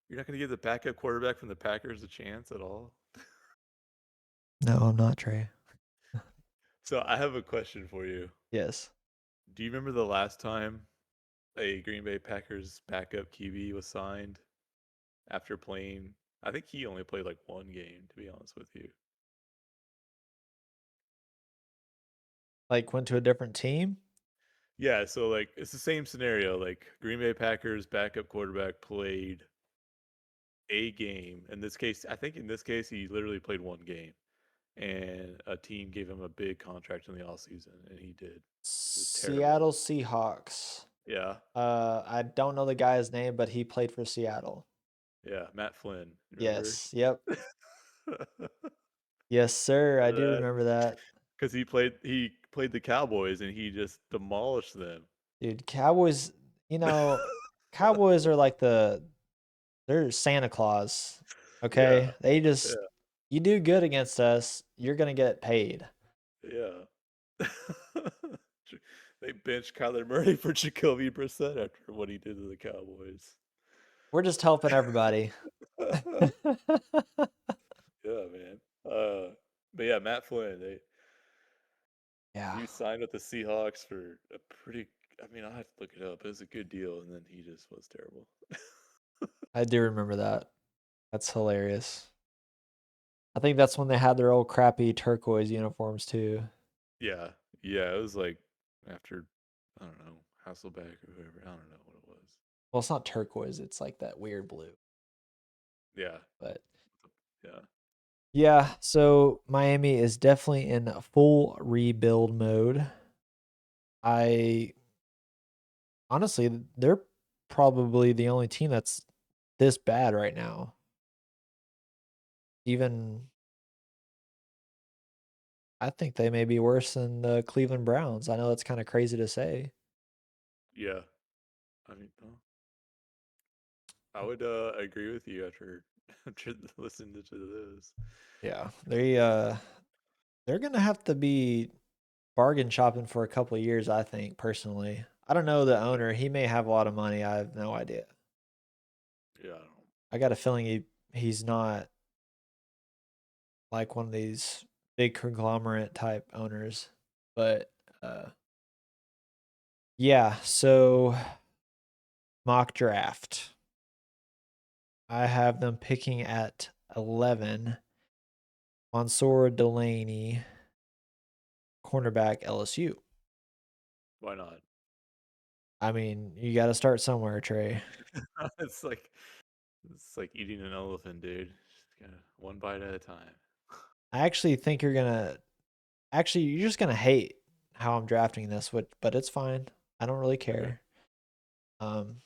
You're not going to give the backup quarterback from the Packers a chance at all. No, I'm not Trey. So I have a question for you. Yes. Do you remember the last time a Green Bay Packers backup QB was signed after playing? I think he only played like one game, to be honest with you. Like went to a different team? Yeah, so like it's the same scenario. Like Green Bay Packers backup quarterback played a game. In this case, I think in this case he literally played one game, and a team gave him a big contract in the offseason, and he did. It was terrible. Seattle Seahawks. Yeah, I don't know the guy's name, but he played for Seattle. yeah, Matt Flynn. Remember? Yes. Yep. Yes, sir. I do Because remember that. he played the Cowboys and he just demolished them. Dude, Cowboys, you know, Cowboys are like they're Santa Claus. Yeah, Okay? They just yeah, you do good against us, you're gonna get paid. yeah. They benched Kyler Murray for Jacoby Brissett after what he did to the Cowboys. We're just helping everybody. Yeah, man. But yeah, Matt Flynn. Yeah, He signed with the Seahawks for a pretty. I mean, I have to look it up. It was a good deal, and then he just was terrible. I do remember that. That's hilarious. I think that's when they had their old crappy turquoise uniforms too. Yeah, yeah. It was like after I don't know Hasselbeck or whoever. I don't know what it was. Well, it's not turquoise, it's like that weird blue. Yeah, But yeah, yeah, so Miami is definitely in full rebuild mode. I honestly, they're probably the only team that's this bad right now. Even I think they may be worse than the Cleveland Browns. I know that's kind of crazy to say. yeah. I mean, I would agree with you after after listening to this. Yeah, they're gonna have to be bargain shopping for a couple of years. I think personally. I don't know the Yeah, owner. He may have a lot of money. I have no idea. yeah. I don't. I got a feeling he's not like one of these big conglomerate type owners. But uh yeah, so mock draft. I have them picking at 11. Mansour Delaney, cornerback LSU. Why not? I mean, you got to start somewhere, Trey. it's like it's like eating an elephant, dude. Just kinda one bite at a time. I actually think you're just gonna hate how I'm drafting this, but it's fine. I don't really Okay. care. Um,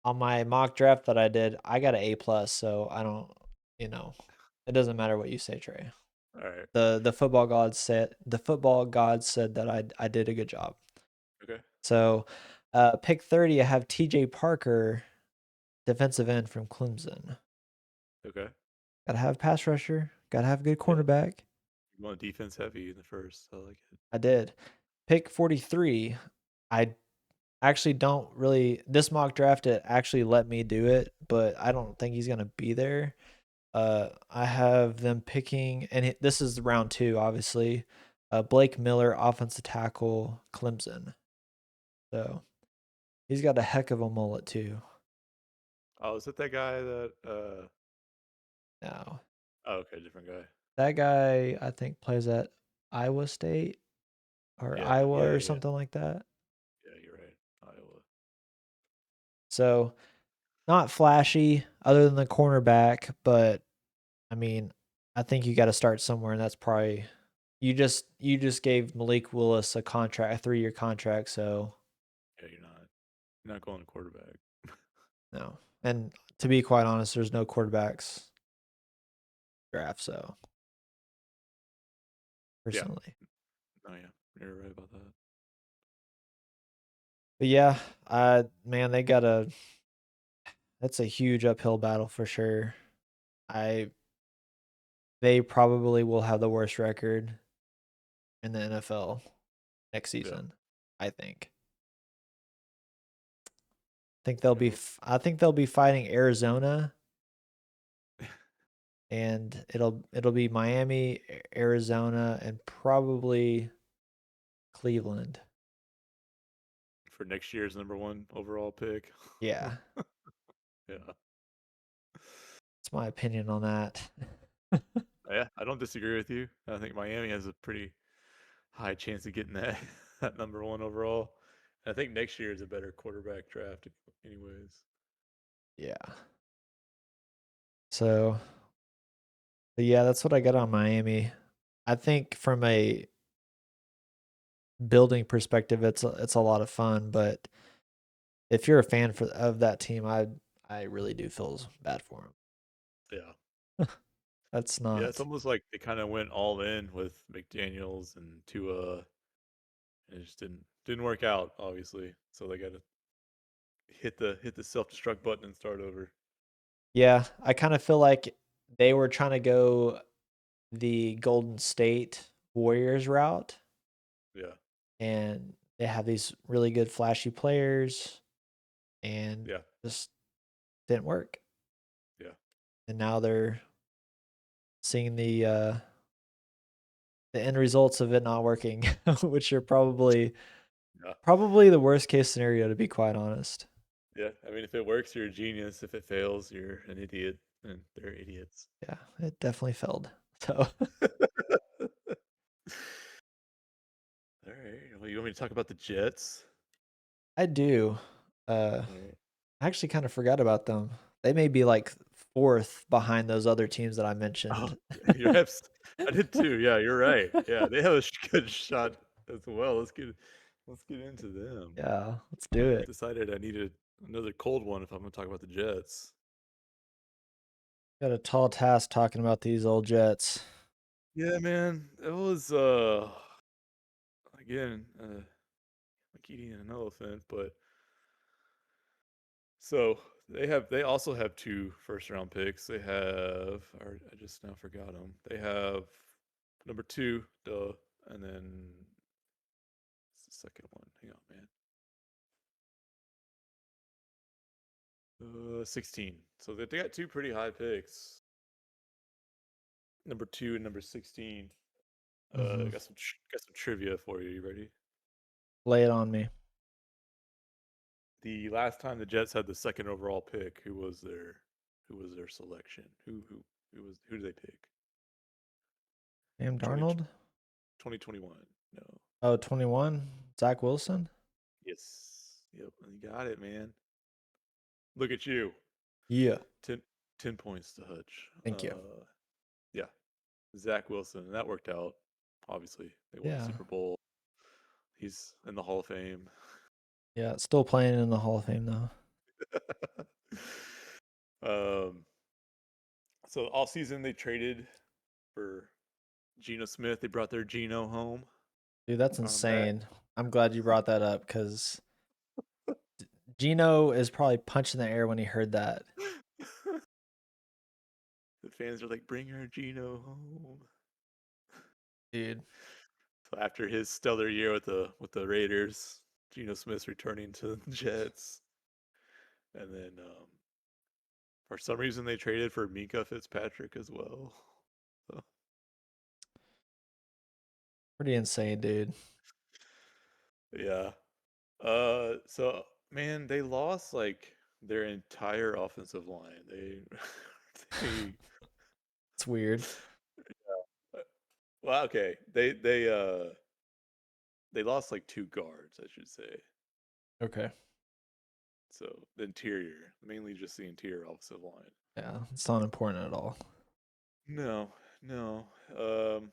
on my mock draft that I did, I got an A+, so I don't, you know, it doesn't matter what you say, Trey. All right. The football gods said that I did a good job. Okay. So, pick 30, I have TJ Parker, defensive end from Clemson. Okay. Gotta have pass rusher, gotta have a good Yeah. cornerback. You want defense heavy in the first. I like it. I did. Pick 43, I actually don't really this mock draft it actually let me do it, but I don't think he's gonna be there. I have them picking, and this is round two, obviously. Blake Miller, offensive tackle, Clemson. So he's got a heck of a mullet too. Oh, is it that guy that Now oh, okay, different guy. that guy I think plays at Iowa State or Yeah, Iowa yeah, or yeah. something like that. Yeah, you're right. Iowa. So not flashy other than the cornerback, but I mean, I think you got to start somewhere, and that's probably you just gave Malik Willis a contract, a 3-year contract. So Yeah, you're not going to quarterback. no, And to be quite honest, there's no quarterbacks draft, so Yeah. personally. Oh yeah. You're right about that. But yeah, man, they got a that's a huge uphill battle for sure. I They probably will have the worst record in the NFL next Yeah. season, I think. Yeah. I think they'll be fighting Arizona, and it'll be Miami, Arizona, and probably Cleveland. For next year's number one overall pick. Yeah, Yeah. that's my opinion on that. Yeah. I don't disagree with you. I think Miami has a pretty high chance of getting that that number one overall. I think next year is a better quarterback draft, anyways. Yeah. So, but yeah, that's what I got on Miami. I think from a building perspective, it's a lot of fun, but if you're a fan of that team, I really do feel bad for Yeah. him. That's Yeah. It's not. almost like they kind of went all in with McDaniels and Tua, and it just didn't work out, obviously. So they got to hit the self destruct button and start over. Yeah, I kind of feel like they were trying to go the Golden State Warriors route, Yeah. and they have these really good flashy players, and Yeah. just didn't work. Yeah. And now they're seeing the end results of it not working, which are Yeah. probably the worst case scenario, to be quite honest. Yeah. I mean, if it works, you're a genius. If it fails, you're an idiot, and they're idiots. Yeah, it definitely failed. So All right. Well, you want me to talk about the Jets? I do. Uh, All right. I actually kind of forgot about them. They may be like fourth behind those other teams that I Oh, mentioned. you're I did too. Yeah, you're right. Yeah, they have a good shot as well. Let's get into them. Yeah, let's I do it. decided I needed another cold one if I'm going to talk about the Jets. Got a tall task talking about these old Jets. Yeah, man, it was again like eating an elephant, but so they also have two first round picks. They have, or I just now forgot them. They have number two, duh, and then what's the second one? Hang on, man. 16. So they got two pretty high picks. Number two and number 16. Hmm. Got some trivia for you. You ready? Lay it on me. The last time the Jets had the second overall pick, who was their selection? Who did they pick? Sam 20, Darnold? 2021. No. Oh, 21. Zach Wilson? Yes. Yep. You got it, man. Look at you. Yeah. 10, 10 points to Hutch. Thank you. Yeah. Zach Wilson. And that worked out. Obviously, they won the Yeah. Super Bowl. He's in the Hall of Fame. Yeah. Still playing in the Hall of Fame, though. um, so all season they traded for Geno Smith. They brought their Geno home. Dude, that's Brought him back. insane. I'm glad you brought that up because Gino is probably punching the air when he heard that. The fans are like, "Bring our Geno home." Dude. So after his stellar year with the Raiders, Geno Smith's returning to the Jets, and then for some reason they traded for Mika Fitzpatrick as well. So, Pretty insane, dude. yeah. So man, they lost like their entire offensive line. They they It's weird. well, okay. They lost like two guards, I should say. Okay. So the interior, mainly just the interior offensive line. Yeah. It's not important at all. No, no.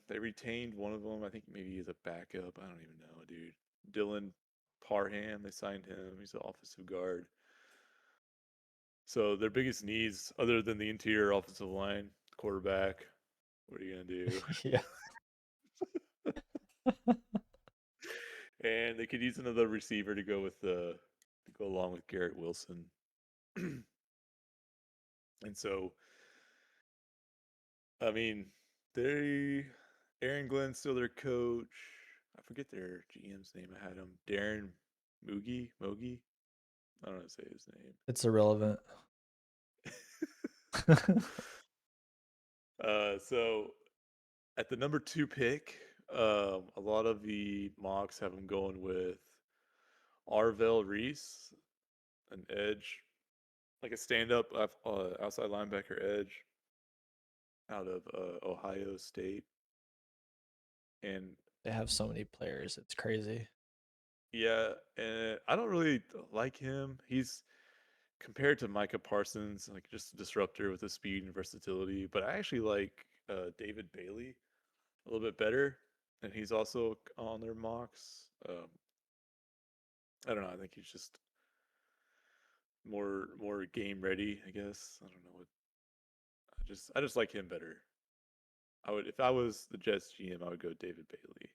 They retained one of them. I think maybe he's a backup. I don't even know, dude. Dylan Parham. They signed him. He's an offensive guard. So their biggest needs, other than the interior offensive line, quarterback. What are you gonna do? Yeah. And they could use another receiver to go with the to go along with Garrett Wilson. And so, I mean, they Aaron Glenn's still their coach. I forget their GM's name. I had him Darren Mogi. I don't know how to say his It's irrelevant. name. So at the number 2 pick, a lot of the mocks have him going with Arvell Reese, an edge, like a stand-up outside linebacker edge out of Ohio State. And They have so many players. It's crazy. yeah, and I don't really like him. He's compared to Micah Parsons, like just a disruptor with the speed and versatility. But I actually like David Bailey a little bit better, and he's also on their mocks. I don't know. I think he's just more game ready. I guess I don't know what. I just like him better. I would if I was the Jets GM, I would go David Bailey.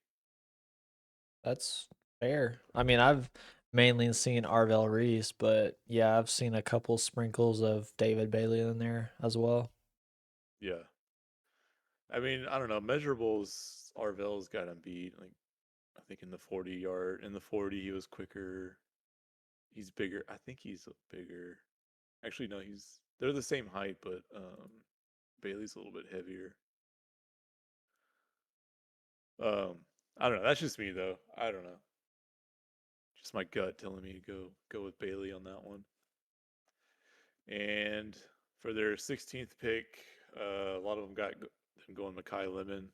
That's fair. I mean, I've mainly seen Arvell Reese, but yeah, I've seen a couple sprinkles of David Bailey in there as well. Yeah, I mean I don't know measurables. Arvell's got him beat. Like I think in the 40 he was quicker. He's bigger. I think he's bigger. Actually, no, they're the same height, but Bailey's a little bit heavier. Um, I don't know. That's just me though. I don't know. Just my gut telling me to go with Bailey on that one. And for their 16th pick, a lot of them got them going Makai Lemon.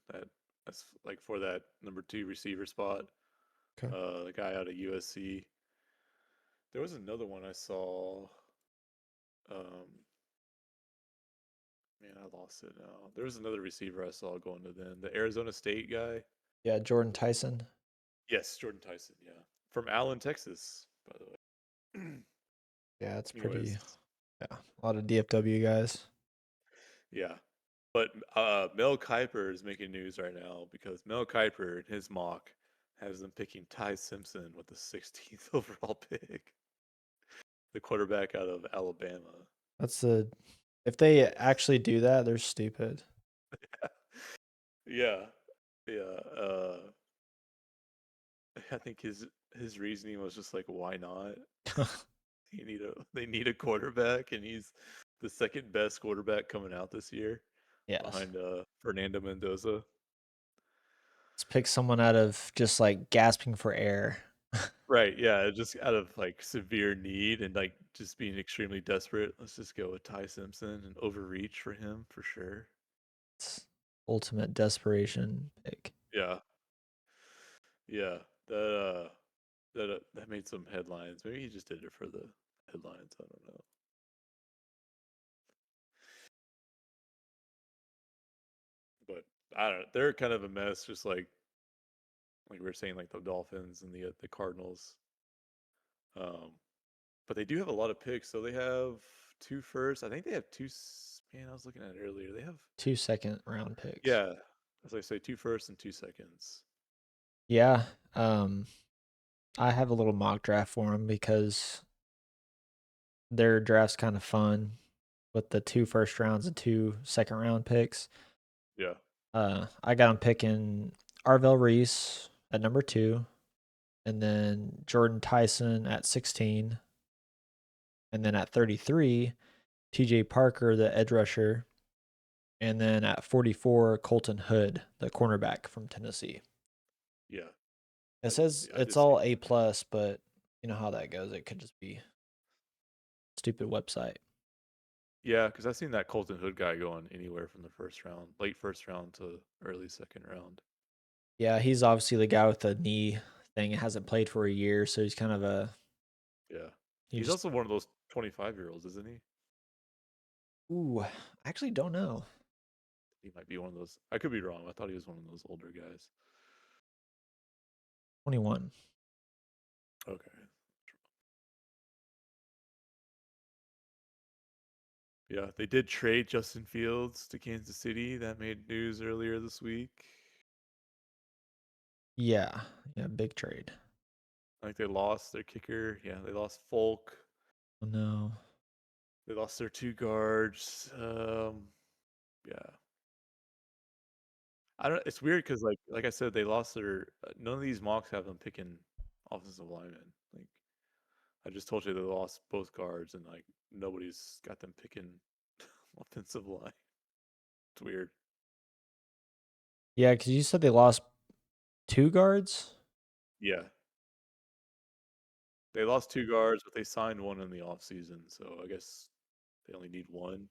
That's like for that number 2 receiver spot. Okay. The guy out of USC. There was another one I saw. Um, Man, I lost it now. There was another receiver I saw going to them. The Arizona State guy. Yeah, Jordan Tyson. Yes, Jordan Tyson. Yeah, from Allen, Texas, by the way. Yeah, it's pretty. Anyways, Yeah, a lot of DFW guys. yeah. But Mel Kiper is making news right now because Mel Kiper in his mock has them picking Ty Simpson with the 16th overall pick, the quarterback out of Alabama. That's the. If they actually do that, they're stupid. Yeah, yeah. I think his reasoning was just like, why not? They need a quarterback, and he's the second best quarterback coming out this year Yes. behind Fernando Mendoza. Let's pick someone out of just like gasping for air. Right, yeah, just out of like severe need and like just being extremely desperate. Let's just go with Ty Simpson and overreach for him for sure. It's ultimate desperation pick. Yeah, yeah, that made some headlines. Maybe he just did it for the headlines. I don't know, but I don't know. They're kind of a mess, just like we were saying, like the Dolphins and the Cardinals. Um, but they do have a lot of picks. So they have two first. I think they have Man, I was looking at it earlier. They have 2 second round picks. yeah, as I say, two first and 2 seconds. Yeah. Um, I have a little mock draft for them because their draft's kind of fun with the 2 first rounds and 2 second round picks. Yeah, I got them picking Arvell Reese at number 2, and then Jordan Tyson at 16, and then at 33, TJ Parker, the edge rusher, and then at 44, Colton Hood, the cornerback from Tennessee. yeah. It says I it's just seen all A that. plus, but you know how that goes. It could just be stupid website. Yeah, because I've seen that Colton Hood guy going anywhere from the first round, late first round to early second round. Yeah, he's obviously the guy with the knee thing. Hasn't played for a year, so he's kind of a Yeah, he he's just. also one of those 25-year-olds, isn't he? Ooh, I actually don't know. He might be one of those. I could be wrong. I thought he was one of those older guys. 21. Okay. Yeah, they did trade Justin Fields to Kansas City. That made news earlier this week. Yeah, yeah, big trade. Like they lost their kicker. Yeah, they lost Folk. Oh no. They lost their two guards. Yeah, I don't. It's weird because like I said, they lost their. None of these mocks have them picking offensive linemen. Like I just told you, they lost both guards, and like nobody's got them picking offensive line. It's weird. Yeah, because you said they lost two guards. Yeah, they lost two guards, but they signed one in the offseason, so I guess they only need one.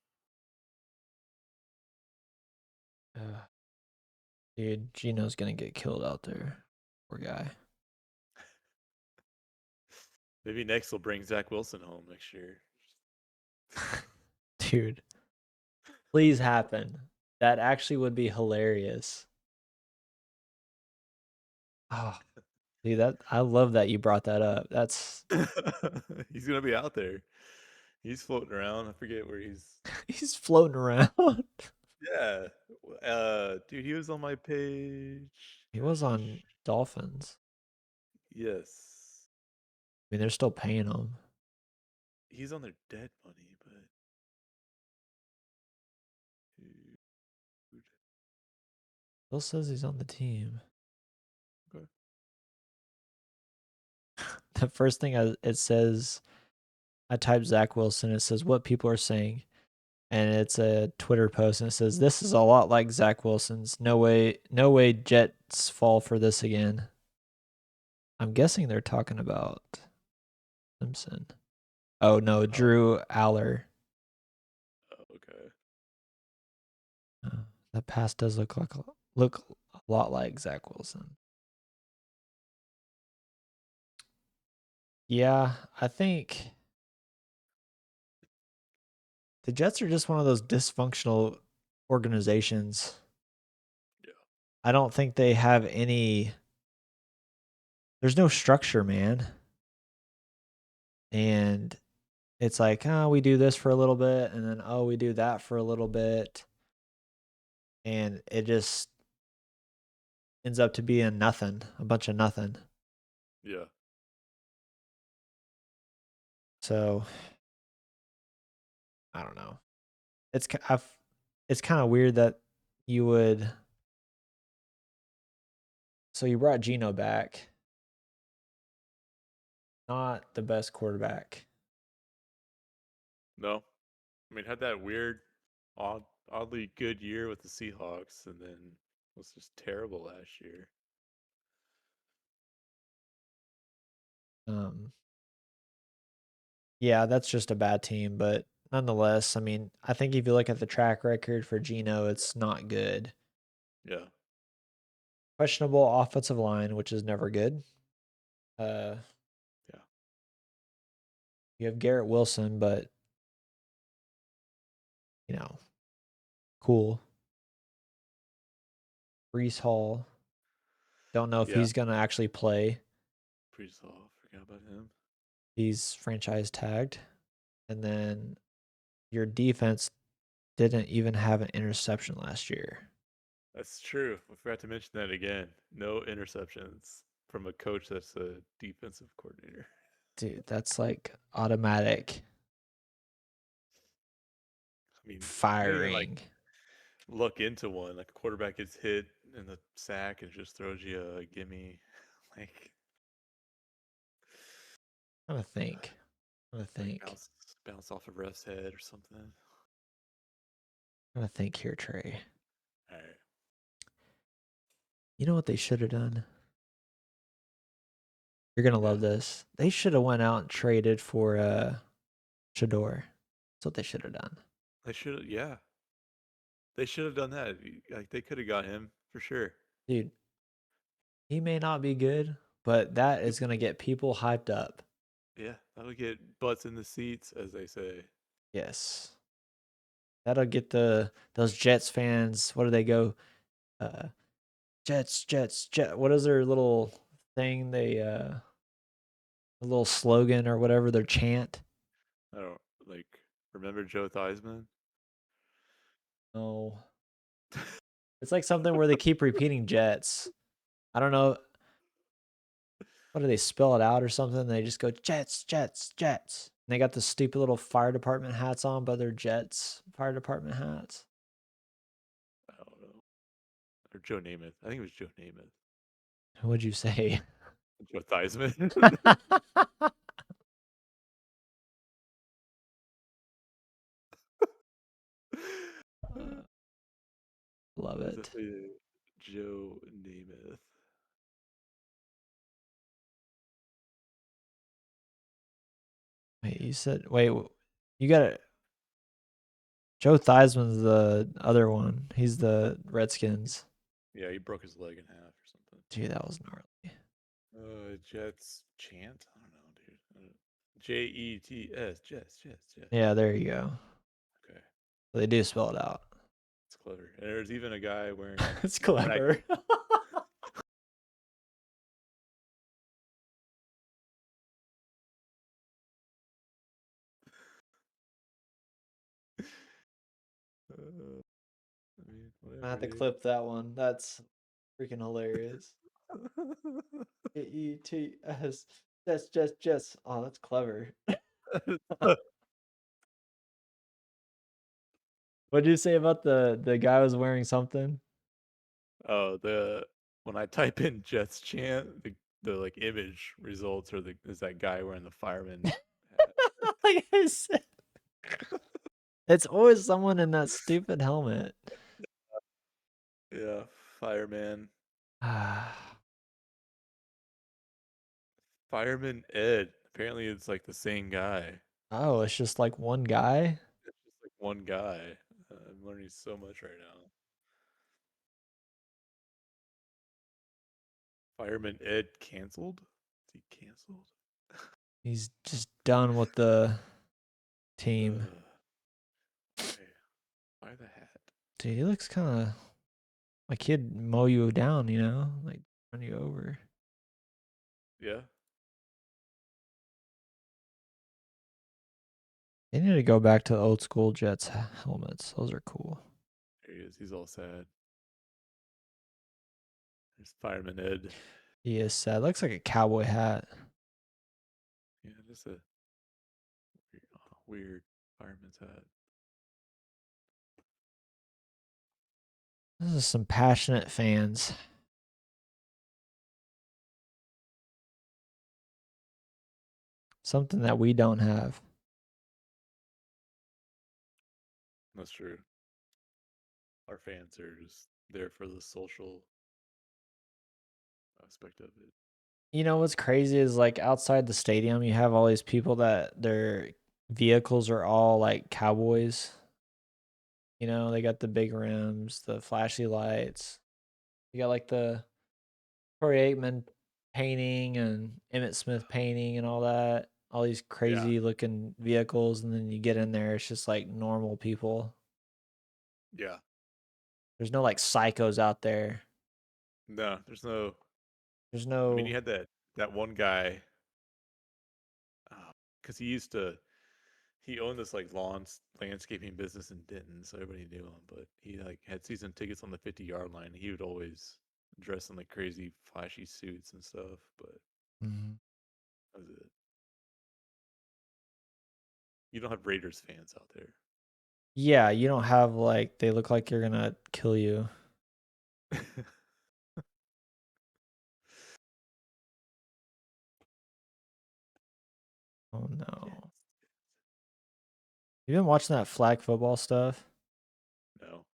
Dude, Gino's gonna get killed out there. Poor guy. Maybe next they'll bring Zach Wilson home next year. Dude, please happen. That actually would be hilarious. Oh, dude, that I love that you brought that up. That's He's gonna be out there. He's floating around. I forget where he's. he's floating around. Yeah, dude, he was on my page. He was on Dolphins. Yes, I mean, they're still paying him. he's on their dead money, but dude, Still says he's on the team. okay. The first thing it says, I type Zach Wilson. It says what people are saying, and it's a Twitter post, and it says this is a lot like Zach Wilson's. No way, no way. Jets fall for this again. I'm guessing they're talking about Simpson. Oh no, Oh, Drew Aller. okay. That pass does look a lot like Zach Wilson. Yeah, I think the Jets are just one of those dysfunctional organizations. Yeah, I don't think they have any. There's no structure, man. And it's like, oh, we do this for a little bit, and then oh, we do that for a little bit, and it just ends up to being nothing, a bunch of nothing. yeah, So I don't know. It's it's kind of weird that you would. So you brought Gino back, not the best quarterback. no. I mean, had that weird, oddly good year with the Seahawks, and then was just terrible last year. Um, yeah, that's just a bad team, but nonetheless, I mean, I think if you look at the track record for Gino, it's not good. Yeah, Questionable offensive line, which is never good. Uh, yeah, you have Garrett Wilson, but you know, cool. Brees Hall, don't know if yeah. he's gonna actually play. Pretty soft. Forgot about him. He's franchise tagged, and then your defense didn't even have an interception last year. That's true. I forgot to mention that again. No interceptions from a coach that's a defensive coordinator. Dude, that's like automatic I mean, you don't even like firing. look into one. Like a quarterback gets hit in the sack and just throws you a gimme. Like, I'm gonna think. I'm gonna like think. bounce off a ref's head or something. I'm gonna think here, Trey. All right. You know what they should have done? You're gonna Yeah. love this. They should have went out and traded for Shador. That's what they should have done. They should. Yeah. They should have done that. Like they could have got him for sure. Dude, he may not be good, but that is gonna get people hyped up. Yeah, that'll get butts in the seats, as they say. Yes. That'll get those Jets fans. What do they go? Uh Jets, Jets, Jet. What is their little thing? They a little slogan or whatever their chant. I don't like Remember Joe Theismann? No. It's like something where they keep repeating Jets. I don't know. What do they spell it out or something? They just go Jets, Jets, Jets. And they got the stupid little fire department hats on, but they're Jets fire department hats. I don't know. Or Joe Namath. I think it was Joe Namath. What'd you say? Joe Theismann. Love It was it. definitely Joe Namath. Wait, you said you got it. Joe Theismann's the other one. He's the Redskins. Yeah, he broke his leg in half or something. Dude, that was gnarly. Jets chant? I don't know, dude. Jets, Jets, Jets, Jets. Yeah, there you go. Okay, They do spell it out. it's clever. And there's even a guy wearing. It's And I clever. I mean, I whatever, have to dude. clip that one. That's freaking hilarious. Jets. Just. Oh, that's clever. What did you say about the guy was wearing something? Oh, the when I type in Jets chant, the like image results are the is that guy wearing the fireman hat. Like I said, it's always someone in that stupid helmet. Yeah, fireman. Fireman Ed. Apparently, it's like the same guy. Oh, it's just like one guy. It's just like one guy. I'm learning so much right now. Fireman Ed canceled? Is he canceled? He's just done with the team. Ugh, why? Why the hat? Dude, he looks kind of like he'd mow you down, like run you over. Yeah, They need to go back to old school Jets helmets. Those are cool. there he is. He's all sad. There's Fireman Ed. He is sad. Looks like a cowboy hat. Yeah, just a weird fireman's hat. This is some passionate fans. Something that we don't have. That's true. Our fans are just there for the social aspect of it. You know what's crazy is like outside the stadium, you have all these people that their vehicles are all like cowboys. They got the big rims, the flashy lights. You got like the Corey Aikman painting and Emmett Smith painting and all that. All these Yeah, crazy looking vehicles, and then you get in there, it's just like normal people. yeah. There's no like psychos out there. No, there's no. There's I mean, you no. had that one guy, because he owned this like landscaping business in Denton, so everybody knew him. But he like had season tickets on the 50-yard line. He would always dress in like crazy flashy suits and stuff. But Mhm. that was it. You don't have Raiders fans out Yeah, you don't have like they look like you're gonna kill you. there. Oh Yes. no. You been watching that flag football stuff? No.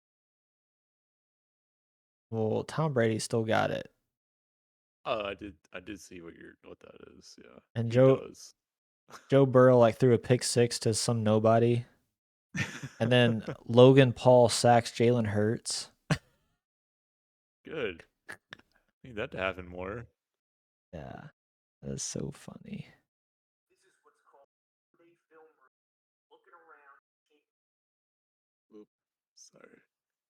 Well, Tom Brady still got it. Oh, I did see what that is. Yeah, And he Joe does. Joe Burrow like threw a pick six to some nobody. And then Logan Paul sacks Jalen Hurts. Good. Need that to happen more. Yeah. That's so funny. Oop, sorry.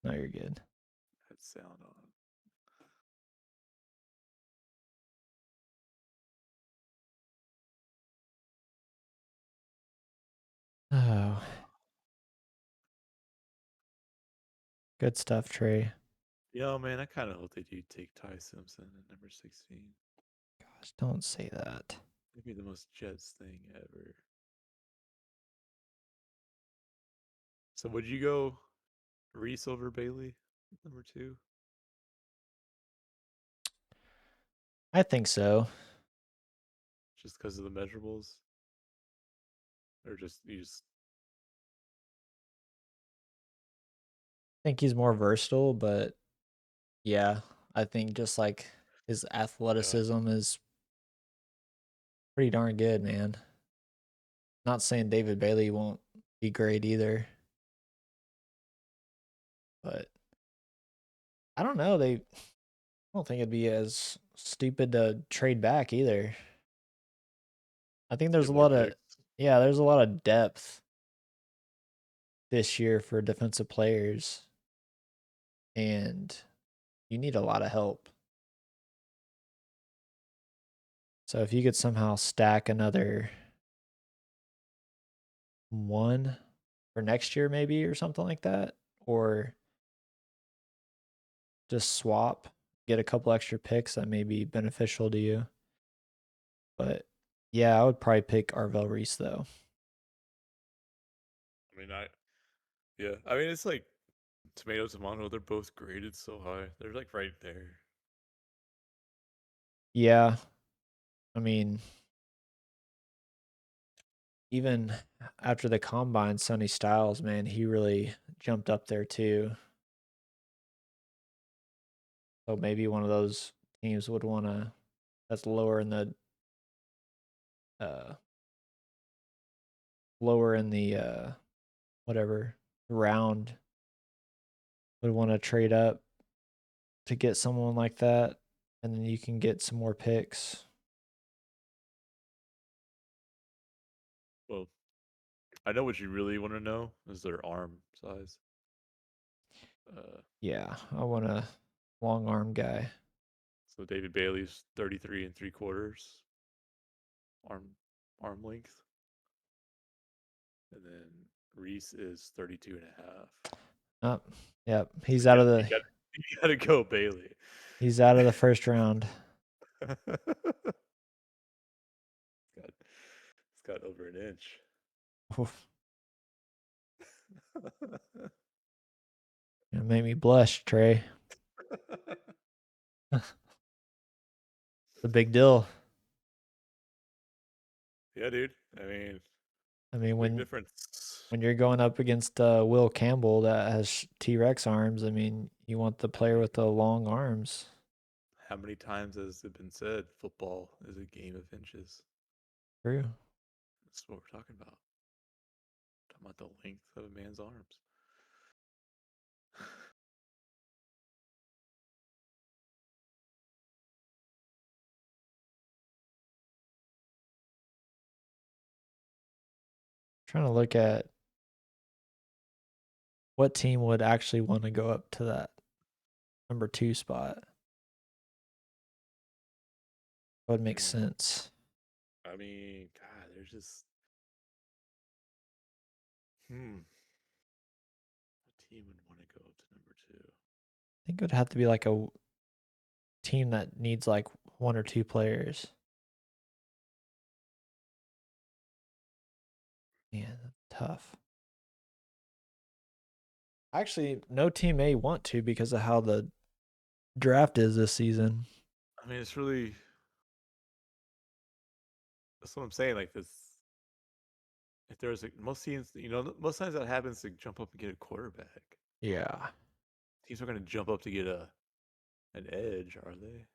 No, you're good. Had sound on. Oh. Good stuff, Trey. Yo, man, I kind of hope they do take Ty Simpson at number 16. Gosh, don't say that. It'd be the most Jets thing ever. So would you go Reese over Bailey, number 2? I think so. Just because of the measurables? Or just, you just, I think he's more versatile, but yeah, I think just like his yeah. athleticism is pretty darn good, man. Not saying David Bailey won't be great either, but I don't know. I don't think it'd be as stupid to trade back either. I think there's Get a more lot of, picks. yeah, there's a lot of depth this year for defensive players, and you need a lot of help. So if you could somehow stack another one for next year, maybe, or something like that, or just swap, get a couple extra picks that may be beneficial to you. But yeah, I would probably pick Arvel Reese though. I mean, yeah. I mean, it's like tomato, tomato. They're both graded so high. They're like right there. Yeah, I mean, even after the combine, Sonny Styles, man, he really jumped up there too. So maybe one of those teams would want to that's uh lower in the whatever round would want to trade up to get someone like that, and then you can get some more picks. Well, I know what you really want to know is their arm size. Uh, Yeah, I want a long arm guy. so David Bailey's 33 and 3/4 arm arm length, and then Reese is 32 and a half. Oh, yep, So you gotta go Bailey. he's out of the first round. It's got over an inch. Oof, it made me blush, Trey. The big deal. Yeah, dude. I mean, I mean, big difference. when you're going up against Will Campbell that has T Rex arms, I mean, you want the I player mean, with the long arms. how many times has it been said football is a game of inches? True. That's what we're talking about. Talking about the length of a man's arms. Trying to look at what team would actually want to go up to that number 2 spot. Would make Hmm. sense. I mean, God, there's just What team would want to go up to number 2? I think it would have to be like a team that needs like one or two players. Man, that's tough. Actually, no team may want to because of how the draft is this season. I mean, it's really that's what I'm saying. Like this, if there's like most teams, most times that happens to jump up and get a quarterback. Yeah. Teams are going to jump up to get a an edge, are they?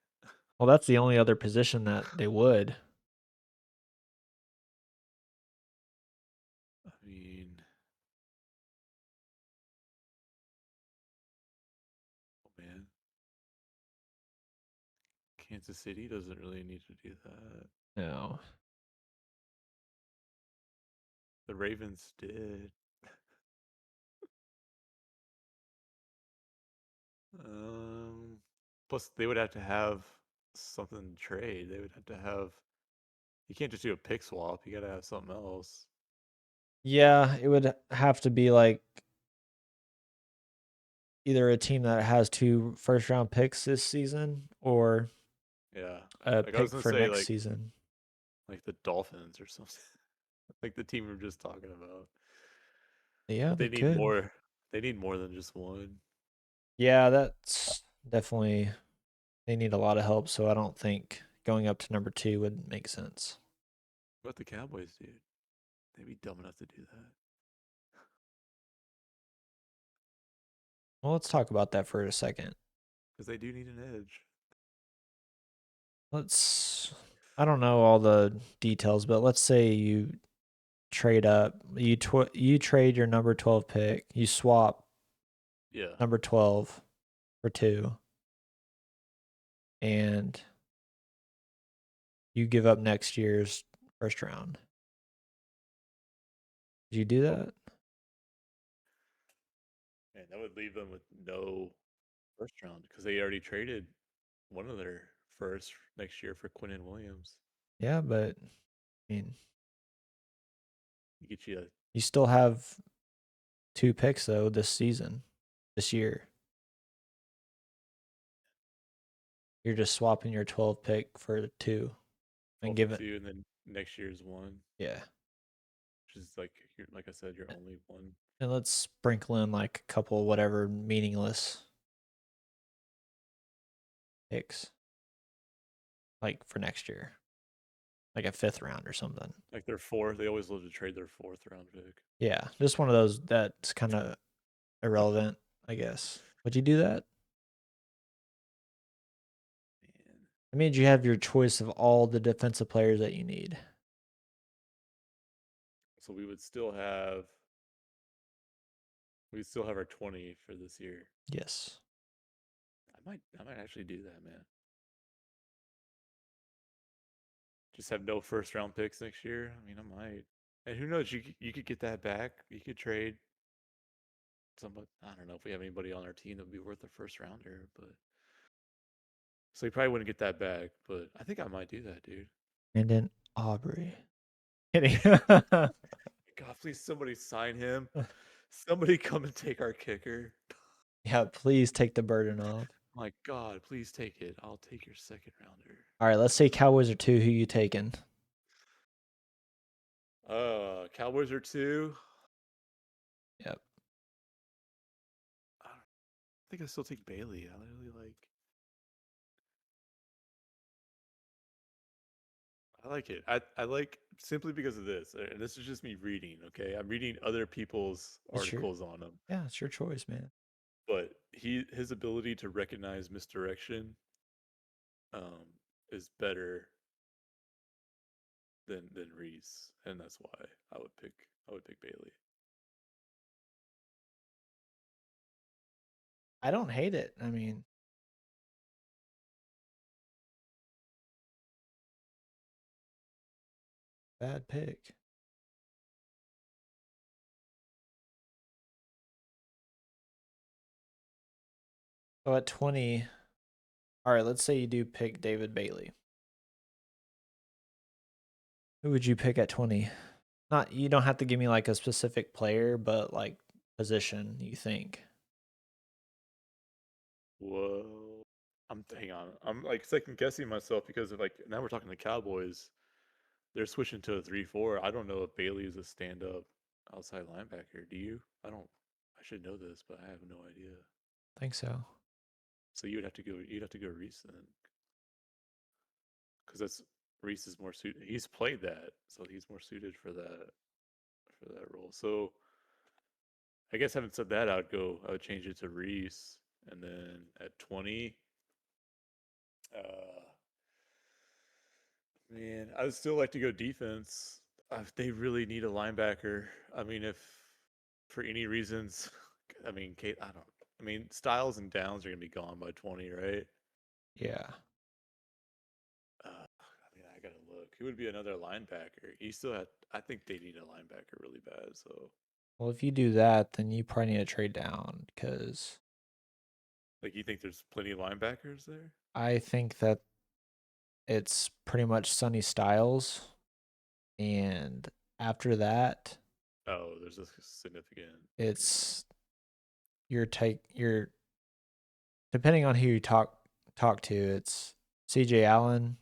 Well, that's the only other position that they would. I mean, oh man, Kansas City doesn't really need to do that. No. The Ravens did. Um, Plus they would have to have something to trade. They would have to have. You can't just do a pick swap. You got to have something else. Yeah, it would have to be like either a team that has 2 first-round picks this season or Yeah. a Like I was pick gonna for say next season. like the Dolphins or something. Like the team we were just talking about. Yeah, But they they need could. more. They need more than just one. Yeah, that's definitely they need a lot of help, so I don't think going up to number 2 would make sense. What the Cowboys, dude? They'd be dumb enough to do that. Well, let's talk about that for a second. Because they do need an edge. Let's I don't know all the details, but let's say you trade up, you trade your number 12 pick, you swap Yeah. number 12 for 2 and you give up next year's first round. Did you do Oh, that? man, that would leave them with no first round because they already traded one of their first next year for Quinnen Williams. Yeah, but I mean, You get you a you still have 2 picks though this year. You're just swapping your 12 pick for 2 and 12 for give it two, and then next year's one, yeah. which is like like I said, you're only one. And let's sprinkle in like a couple whatever meaningless picks like for next year. Like a 5th round or something. Like their fourth, they always love to trade their fourth round pick. Yeah, just one of those that's kind of irrelevant, I guess. Would you do that? Man. I mean, you have your choice of all the defensive players that you need. So we'd still have our 20 for this year. Yes. I might actually do that, man. Just have no first round picks next year. I mean, I might. And who knows? You could get that back. You could trade somebody. I don't know if we have anybody on our team that would be worth a first rounder, but so you probably wouldn't get that back. But I think I might do that, dude. And then Aubrey. Kidding. God, please somebody sign him. Somebody come and take our kicker. Yeah, please take the burden off. My God, please take it. I'll take your second rounder. All right, let's say Cowboys are 2. Who you taking? Cowboys are two. Yep. I think I still take Bailey. I really like. I like it. I like simply because of this, and this is just me reading. Okay, I'm reading other people's It's your articles on him, yeah, it's your choice, man. but his ability to recognize misdirection, um, is better than Reese, and that's why I would pick Bailey. I don't hate it. I mean, bad pick. So at 20, all right, let's say you do pick David Bailey. Who would you pick at 20? Not you don't have to give me like a specific player, but like position you think. Whoa. Hang on. I'm like second guessing myself because of like now we're talking the Cowboys. They're switching to a 3-4. I don't know if Bailey is a stand up outside linebacker. Do you? I don't. I should know this, but I have no idea. I think so. So you'd have to go Reese then, because that's Reese is more suited. He's played that, so he's more suited for that role. So I guess having said that, I would change it to Reese, and then at 20, uh, man, I would still like to go defense. They really need a linebacker. I mean, if for any reasons, I mean, Kate, I don't. I mean, Styles and Downs are gonna be gone by 20, right? Yeah. I mean, I gotta look. Who would be another linebacker? He still had. I think they need a linebacker really bad. So, Well, if you do that, then you probably need to trade down because like, you think there's plenty of linebackers there? I think that it's pretty much Sunny Styles, and after that, Oh, there's a significant. Yeah. it's your take your depending on who you talk to, it's CJ Allen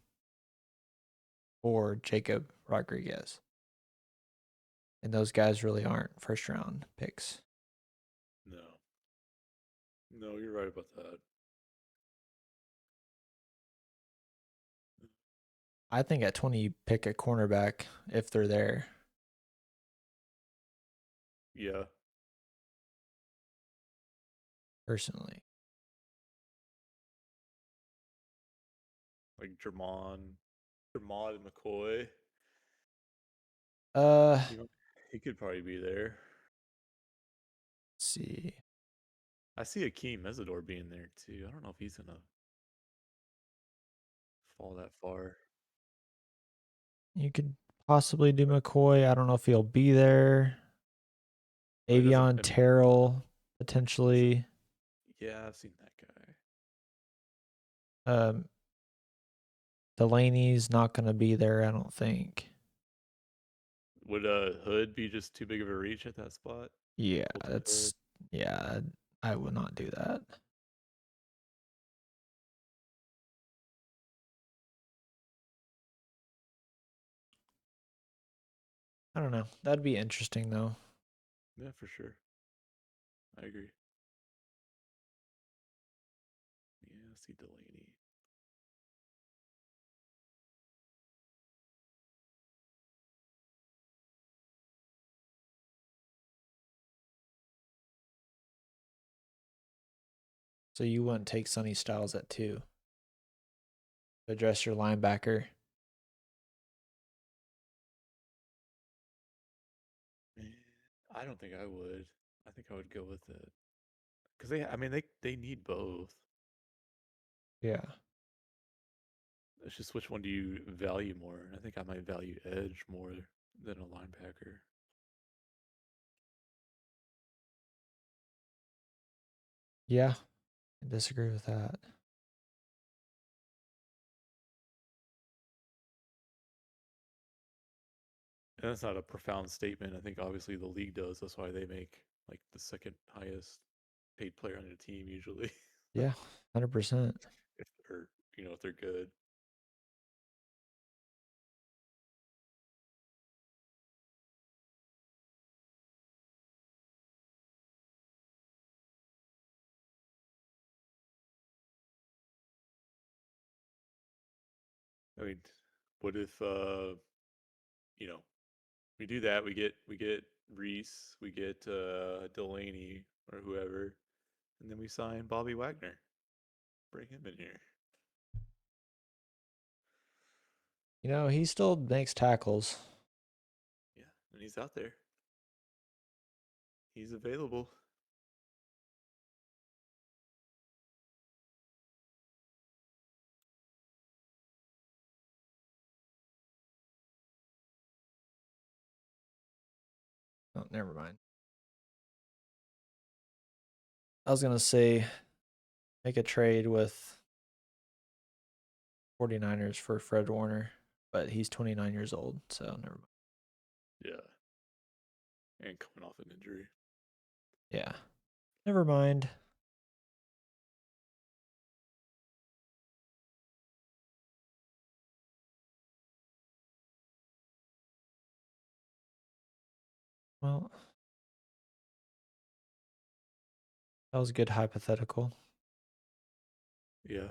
or Jacob Rodriguez. And those guys really aren't first round picks. No. No, you're right about that. I think at 20 you pick a cornerback if they're there. Yeah. Personally. Like Jermod and McCoy. Uh He, he could probably be there. let's see. I see Akeem Mesidor being there too. I don't know if he's gonna fall that far. You could possibly do McCoy. I don't know if he'll be there. But it doesn't. Avion I mean, Terrell he's a, potentially. yeah, I've seen that guy. Um Delaney's not gonna be there, I don't think. Would Hood be just too big of a reach at that spot? Yeah, Colton Hood. that's yeah, I would not do that. I don't know. That'd be interesting though. Yeah, for sure. I agree. Yeah, I see Delaney. So you wouldn't take Sonny Styles at 2 to address your linebacker. Man, I don't think I would. I think I would go with it because I mean, they need both. Yeah. It's just which one do you value more? I think I might value edge more than a linebacker. Yeah. I disagree with that. And that's not a profound statement. I think obviously the league does. That's why they make like the second highest paid player on their team usually. Yeah, 100%. If they're if they're good. I mean, what if you know we do that? We get Reese, we get Delaney or whoever, and then we sign Bobby Wagner. Bring him in here. You know, he still makes tackles. Yeah, and he's out there. He's available. Oh, never mind. I was going to say make a trade with 49ers for Fred Warner, but he's 29 years old, so never mind. Yeah, and coming off an injury. Yeah. Never mind. Well, that was a good hypothetical. Yeah.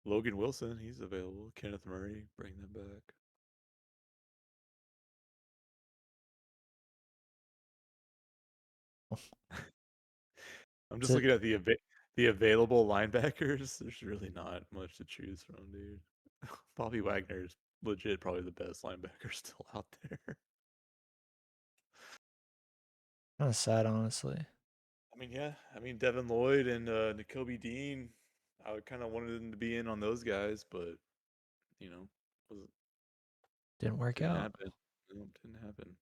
Logan Wilson, he's available. Kenneth Murray, bring them back. I'm Is just it looking at the available linebackers. There's really not much to choose from, dude. Bobby Wagner's legit probably the best linebacker still out there. kind of sad, honestly? I mean, yeah. I mean, Devin Lloyd and N'Kobe Dean. I kind of wanted them to be in on those guys, but you know, was Didn't work didn't out. happen. No, didn't happen.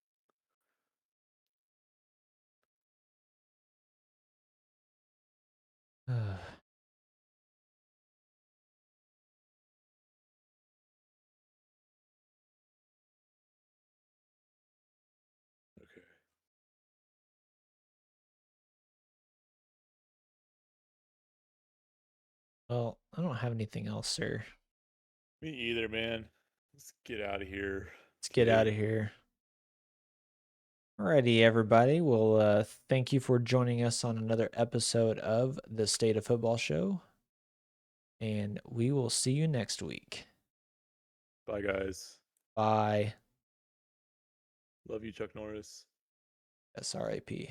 Okay. Well, I don't have anything else, sir. Me either, man. Let's get out of here. Let's It's get out late. of here. Alrighty, everybody. Well, thank you for joining us on another episode of the State of Football Show, and we will see you next week. Bye, guys. Bye. Love you, Chuck Norris. SRIP.